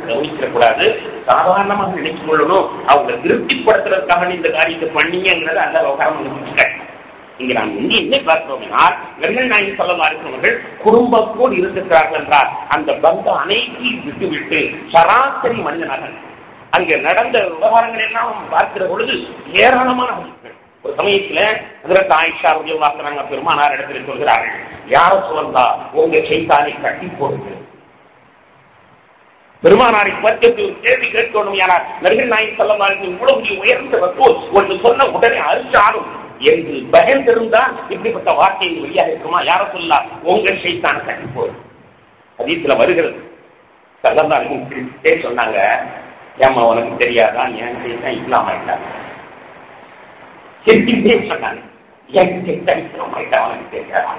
கவனிக்க கூடாது, சாதாரணமாக நினைத்துக் கொள்ளணும். அவங்க திருப்திப்படுத்துறதுக்காக இந்த காரியத்தை பண்ணீங்கிறத அந்த விவகாரம். இங்க நாம் என்ன பார்க்கிறோம், நபிகள் நாயகம் ஸல்லல்லாஹு அலைஹி வஸல்லம் அவர்கள் குடும்பத்தோடு இருந்திருக்கிறார்கள் என்றால் அந்த பந்த அனைத்தையும் விட்டுவிட்டு சராசரி மனிதனாக அங்க நடந்த விவகாரங்கள் எல்லாம் பார்க்கிற பொழுது ஏராளமான ஒரு சமயத்துல ஹஜ்ரத் ஆயிஷா ரலியல்லாஹு அன்ஹா பெருமானார் இடத்தில் சொல்கிறார்கள், யார சொல்லா உங்க ஷைத்தானை கட்டி போடுங்க. பெருமானாரை பற்றி ஒரு கேள்வி கேட்கணும். யாரார் நபிகள் நாயகம் ஸல்லல்லாஹு அலைஹி வஸல்லம் இவ்வளவு உயர்ந்த ரசூல் ஒன்று சொன்ன உடனே அரிசாலும் என்று பயந்திருந்தால் இப்படிப்பட்ட வார்த்தை வெளியாக இருக்குமா? யார சொல்லா உங்க ஷைத்தானை கட்டி போடும். ஹதீஸ்ல வருகிறது. ஸல்லல்லாஹு அலைஹி வஸல்லம் சொன்னாங்க, ஏம்மா உனக்கு தெரியாதா என் ஷைத்தான் இஸ்லாம் ஆயிட்டாங்க. சொன்னாங்க, என் ஷைத்தான் இஸ்லாம் ஆயிட்டா உனக்கு தெரியாதா?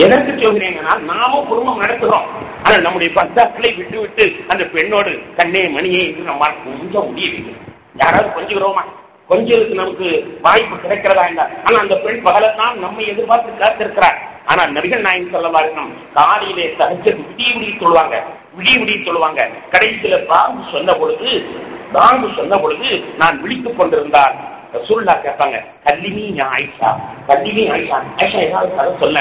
எதற்கு சொல்கிறேன்னா, நாமும் குடும்பம் நடத்துறோம். ஆனா நம்முடைய பந்தாக்களை விட்டு விட்டு அந்த பெண்ணோடு கண்ணே மணியே என்று நம்மால் கொஞ்சம் முடியவில்லை. யாராவது கொஞ்சுகிறோமா? கொஞ்சத்துக்கு நமக்கு வாய்ப்பு கிடைக்கிறதா இல்ல? ஆனா அந்த பெண் பகலத்தான் நம்மை எதிர்பார்த்து காத்திருக்கிறார். ஆனா நபிகள் நாயகம் ஸல்லல்லாஹு அலைஹி வஸல்லம் காலையிலே தஹஜ்ஜுத் விடிய சொல்லுவாங்க. கடைசியில பாங்கு சொன்ன பொழுது நான் விழித்துக் கொண்டிருந்தால் ரசூலுல்லாஹ் கேட்பாங்க, கல்லினி ஆயிஷா, ஆயிஷா ஏதாவது கதை சொல்ல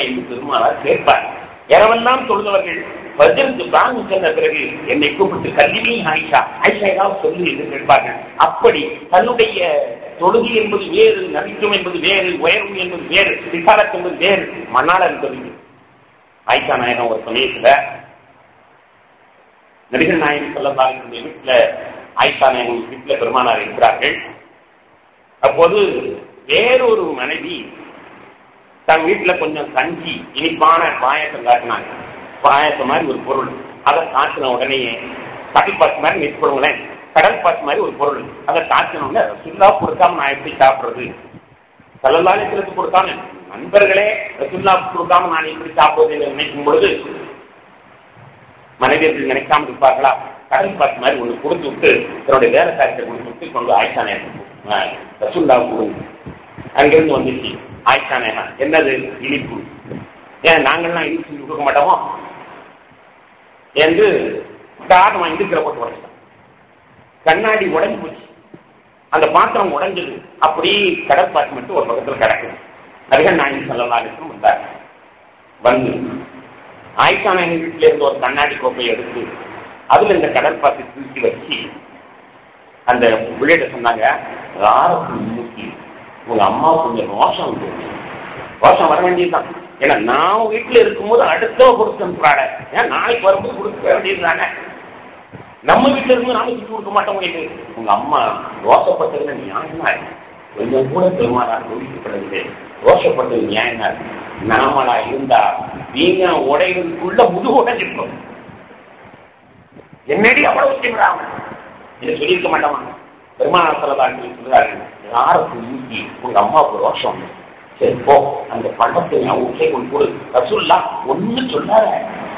என்று பெருமானார் கேட்பார். இரவெல்லாம் தொழுதவர்கள் வஜ்ருக்கு பிராணம் சென்ற பிறகு என்னை கூப்பிட்டு கல்வி ஆயிஷா ஆயிஷா ஏதாவது சொல்லு என்று கேட்பாங்க. அப்படி தன்னுடைய தொழுகை என்பது வேறு, நபித்துவம் என்பது வேறு, உயர்வு என்பது வேறு, விசாலத் என்பது வேறு, மணால என்பது. ஆயிஷா நாயகம் ஒரு சமயத்துல நபிகள் நாயகம் ஸல்லல்லாஹு அலைஹி வஸல்லம் வீட்டுல ஆயிஷா நாயகம் வீட்டுல பெருமானார் இருக்கிறார்கள். அப்போது வேறொரு மனைவி தன் வீட்டுல கொஞ்சம் கஞ்சி இனிப்பான பாயசம் காட்டினாங்க. பாயசம் மாதிரி ஒரு பொருள், அதை காட்டின உடனே கடல் பாத்து மாதிரி நிற்கப்படுங்களேன், கடல் பாத்து மாதிரி ஒரு பொருள், அதை காட்டின உடனே ரசூலுல்லாஹ் கொடுக்காம நான் எப்படி சாப்பிடுறது? ஸல்லல்லாஹு அலைஹி வஸல்லம் கொடுக்காம நண்பர்களே ரசூலுல்லாஹ் கொடுக்காம நான் எப்படி சாப்பிடுவது என்று நினைக்கும் பொழுது மனைவியர்கள் நினைக்காம இருப்பார்களா? கடல் பாத்து மாதிரி ஒண்ணு கொடுத்து விட்டு தன்னுடைய வேலைக்காரத்தை கொடுத்து விட்டு கொண்டு ஆயிஷா நாயகம் ரசூலுல்லாஹ் கொடுங்க. அங்கிருந்து வந்துச்சு ஆயிஷா நாயகம், என்னது இனிப்பு, ஏன் நாங்கள்லாம் இனிப்பு கொடுக்க மாட்டோமோ என்று காரணம் இடுக்கிற போட்டு உடைச்சிட்டான். கண்ணாடி உடைஞ்சு போச்சு, அந்த பாத்திரம் உடைஞ்சது. அப்படி கடற்பாட்டு மட்டும் ஒரு பக்கத்தில் கிடக்குது. நபிகள் நாயகம் ஸல்லல்லாஹு அலைஹி வஸல்லம் வந்தார். வந்து ஆயிஷா நாயகம் வீட்டில இருந்து ஒரு கண்ணாடி கோப்பையை எடுத்து அதுல இந்த கடற்பாட்டை தூக்கி வச்சு அந்த பிள்ளைகிட்ட சொன்னாங்க, மூக்கி உங்க அம்மா கொஞ்சம் ரோஷம் ரோஷம் வர வேண்டியதுதான். ஏன்னா நான் வீட்டுல இருக்கும்போது அடுத்தவ கொடுத்து அனுப்புறாங்க, ஏன் நாளைக்கு வரும்போது கொடுக்க வேண்டியதுதானே. நம்ம வீட்டுல இருந்து நாம சுட்டு கொடுக்க மாட்டோம். உங்க அம்மா ரோஷப்பட்டதுல நியாயமா இருக்கு, கொஞ்சம் கூட பெருமானார் ஒழிக்கப்படவில்லை, ரோஷப்பட்டது நியாயமா இருக்கு. நாமளா இருந்தா நீங்க உடைகளுக்குள்ள முதுகு உடைஞ்சிருக்கோம். என்னடி அவ்வளவு வச்சுக்கிறாங்க இதை சொல்லியிருக்க மாட்டோமா? பெருமானார் ஸல்லல்லாஹு அலைஹி வஸல்லம் சொல்றாரு, யாருக்கு ஊக்கி உங்க அம்மாவுக்கு ரோஷம், சரி போ அந்த பணத்தை நான் ஊக்கே கொண்டு கொடு. ரசூலுல்லாஹ் ஒண்ணு சொல்லாத,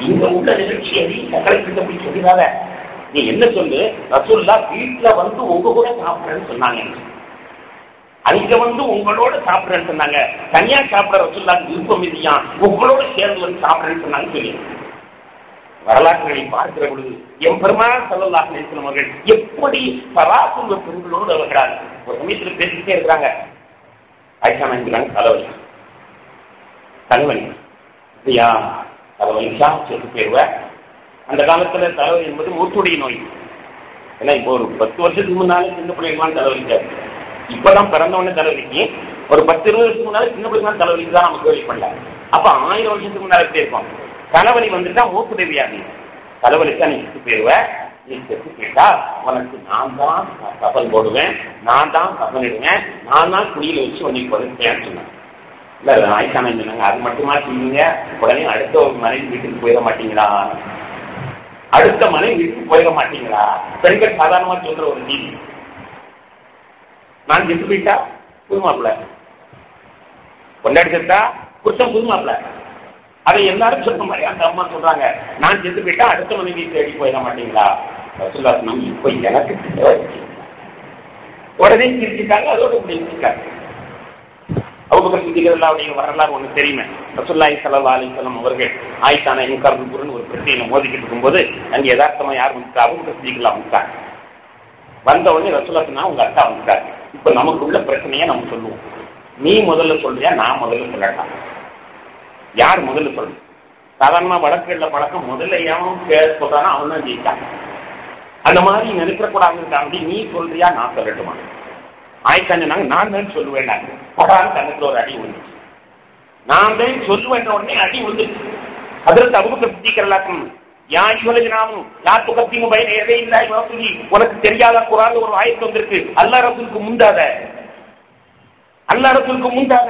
இங்க உள்ள நிகழ்ச்சி சக்கரைக்கிட்ட போய் சொல்லிடாத, நீ என்ன சொல்லு, ரசூலுல்லாஹ் வீட்டுல வந்து உங்க கூட சாப்பிடுறேன்னு சொன்னாங்க, அங்க வந்து உங்களோட சாப்பிடுறேன்னு சொன்னாங்க, தனியா சாப்பிட ரசூலுல்லாஹ் விருப்பம் இல்லையா, உங்களோட சேர்ந்து வந்து சாப்பிடுறேன்னு சொன்னாங்க சொல்லி. வரலாற்றுகளை பார்க்கிற பொழுது எம் பெருமானார் ஸல்லல்லாஹு அலைஹி வஸல்லம் அவர்கள் எப்படி பராசுங்க பெண்களோடு அவர்களால் ஒரு சமயத்தில் பேசிக்கிட்டே இருக்கிறாங்க. ஆயிஷா நாயகம் தலைவலி தலைவலி ஐயா தலைவலிச்சா செத்து போயிருவ. அந்த காலத்துல தலைவலி என்பது மூச்சுடைய நோய். ஏன்னா இப்போ ஒரு 10 வருஷத்துக்கு முன்னாலே சின்ன பிள்ளைங்களாம் தலைவலிக்காது, இப்பதான் பிறந்தவொடனே தலைவலிக்கு. ஒரு 10-20 வருஷத்துக்கு முன்னாலே சின்ன பிள்ளைங்களாம் தலைவலிக்கு தான் நம்ம கேள்விப்படல. அப்ப 1000 வருஷத்துக்கு முன்னாலே எப்படி இருக்கும்? தலைவலி வந்துட்டா மூக்குடைய வியாதி, தலைவலிக்கா நீ செத்து போயிருவ, நீ செத்து போயிட்டா உனக்கு நான் தான் கப்பல் போடுவேன், நான் தான் கப்பலிடுவேன், நான் தான் குடியில வச்சு உன்னைக்கு படுத்தேன்னு சொன்னேன். இல்ல ஆயிஷா நாயகம் சொன்னாங்க, அது மட்டுமா செய்வீங்க, உடனே அடுத்த ஒரு மனைவி வீட்டுக்கு போயிட மாட்டீங்களா, அடுத்த மனைவி வீட்டுக்கு போயிட மாட்டீங்களா? பெண்கள் சாதாரணமா சொல்ற ஒரு நீதி, நான் செத்து போயிட்டா புது மாப்பிள்ள, கொண்டாடி செத்தா குற்றம் புது மாப்பிள்ள, அதை எல்லாரும் சொல்ற மாதிரி அந்த அம்மா சொல்றாங்க, நான் செத்து போயிட்டா அடுத்த மனைவி தேடி போயிட மாட்டீங்களா? ரசூலுல்லாஹ் சொன்னாங்க, இப்ப எனக்கு உடனே சிரிச்சுட்டாங்க, அதோட முடிச்சிருக்காங்க. அபூபக்கர் சித்திக் அவருடைய வரலாறு ஒண்ணு தெரியுமே. ரசூலுல்லாஹி ஸல்லல்லாஹு அலைஹி வஸல்லம் அவர்கள் ஆயிஷா நாயகம் கர்புரன் ஒரு பிரச்சனையில மோதிக்கிட்டு இருக்கும்போது அங்க யதார்த்தமா யார் வந்துட்டா? அபூபக்கர் சித்திக் வந்துட்டாங்க. வந்த உடனே ரசூலுல்லாஹ் சொன்னா உங்க அக்கா வந்துட்டாங்க, இப்ப நமக்குள்ள பிரச்சனையா நம்ம சொல்லுவோம், நீ முதல்ல சொல்றியா நான் முதல்ல சொல்லட்டான்? யார் முதல்ல சொல்லு? சாதாரணமா வழக்குல பழக்கம் முதல்ல எவனும் சொல்றானா அவன் தான் ஜெயிச்சாங்க. அந்த மாதிரி நினைக்கக்கூடாது, நீ சொல்றியா நான் சொல்லட்டுமா? ஆயிஷா சொன்னாங்க, நான் தான் சொல்லுவேன். படான்னு தனக்குள்ள ஒரு அடி வந்துச்சு. நான் தான் சொல்லுவேன் உடனே அடி வந்துச்சு. அதற்கு அபூபக்கர் சித்திக் யாரும் யாருக்கு கத்திங்க பயன் எதை இல்லை சொல்லி உனக்கு தெரியாத குரான் ஒரு ஆயத்து வந்திருக்கு, அல்லாஹ் ரசூலுக்கு முந்தாத, அல்லாஹ் ரசூலுக்கு முந்தாத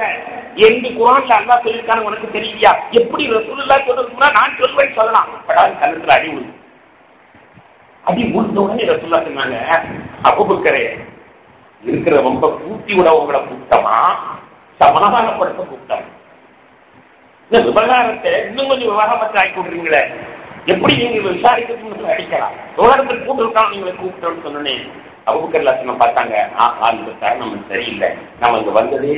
என்று குரான்ல அல்லாஹ் சொல்லிருக்கான உனக்கு தெரியலையா? எப்படி ரசூலுல்லாஹ் சொல்றதுன்னா நான் சொல்வேன்னு சொல்லலாம். படாது கண்ணத்துல அடி விழுந்து, அடி விழுந்த உடனே ரசூலுல்லாஹ் சொன்னாங்க, அபூபக்கரே இருக்கிற ரொம்ப கூட்டி விட உங்களை கூட்டமா சமாதானப்படுத்த கூட்டம், இந்த விவகாரத்தை இன்னும் கொஞ்சம் விவகாரத்தை ஆக்கி விடுறீங்களே, எப்படி நீங்க விசாரிக்கிறதுன்னு அடிக்கலாம், விவகாரத்தில் கூப்பிட்டு நீங்களை கூப்பிட்டோன்னு சொன்னேன். அபூபக்கர் ரலியல்லாஹு பார்த்தாங்க, அந்த தருணம் சரியில்லை, நம்ம இங்க வந்ததே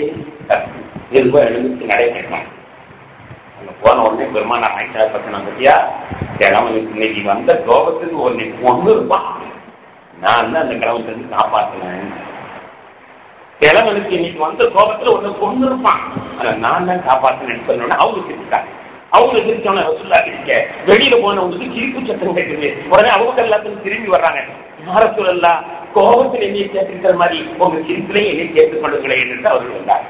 எழுந்துட்டு நடைபெற்றாங்க. அங்க போன உடனே பெருமானார் ஆயிஷா பத்தினா பத்தியா கிழவனுக்கு இன்னைக்கு வந்த கோபத்துக்கு ஒன்னு ஒண்ணு இருப்பான், நான் தான் அந்த கிழவனுக்கு காப்பாத்தினேன். கிழவனுக்கு இன்னைக்கு வந்த கோபத்துல ஒண்ணு கொண்டு இருப்பான், நான் தான் காப்பாத்தினேன்னு சொன்னோட அவங்க திட்டாங்க. அவங்க சிரிச்சவன ரசூலுல்லாஹ் இருக்க வெளியில போனவங்களுக்கு சிரிப்பு சத்தம் கேட்குது. உடனே அவங்க எல்லாத்துக்கும் திரும்பி வர்றாங்க. யா ரசூலல்லாஹ், கோபத்தில் என்னை கேட்டிருக்கிற மாதிரி உங்க சிரிப்பிலே என்னை கேட்டுக் கொள்ளுங்களேன் என்று அவர்கள் வந்தார்.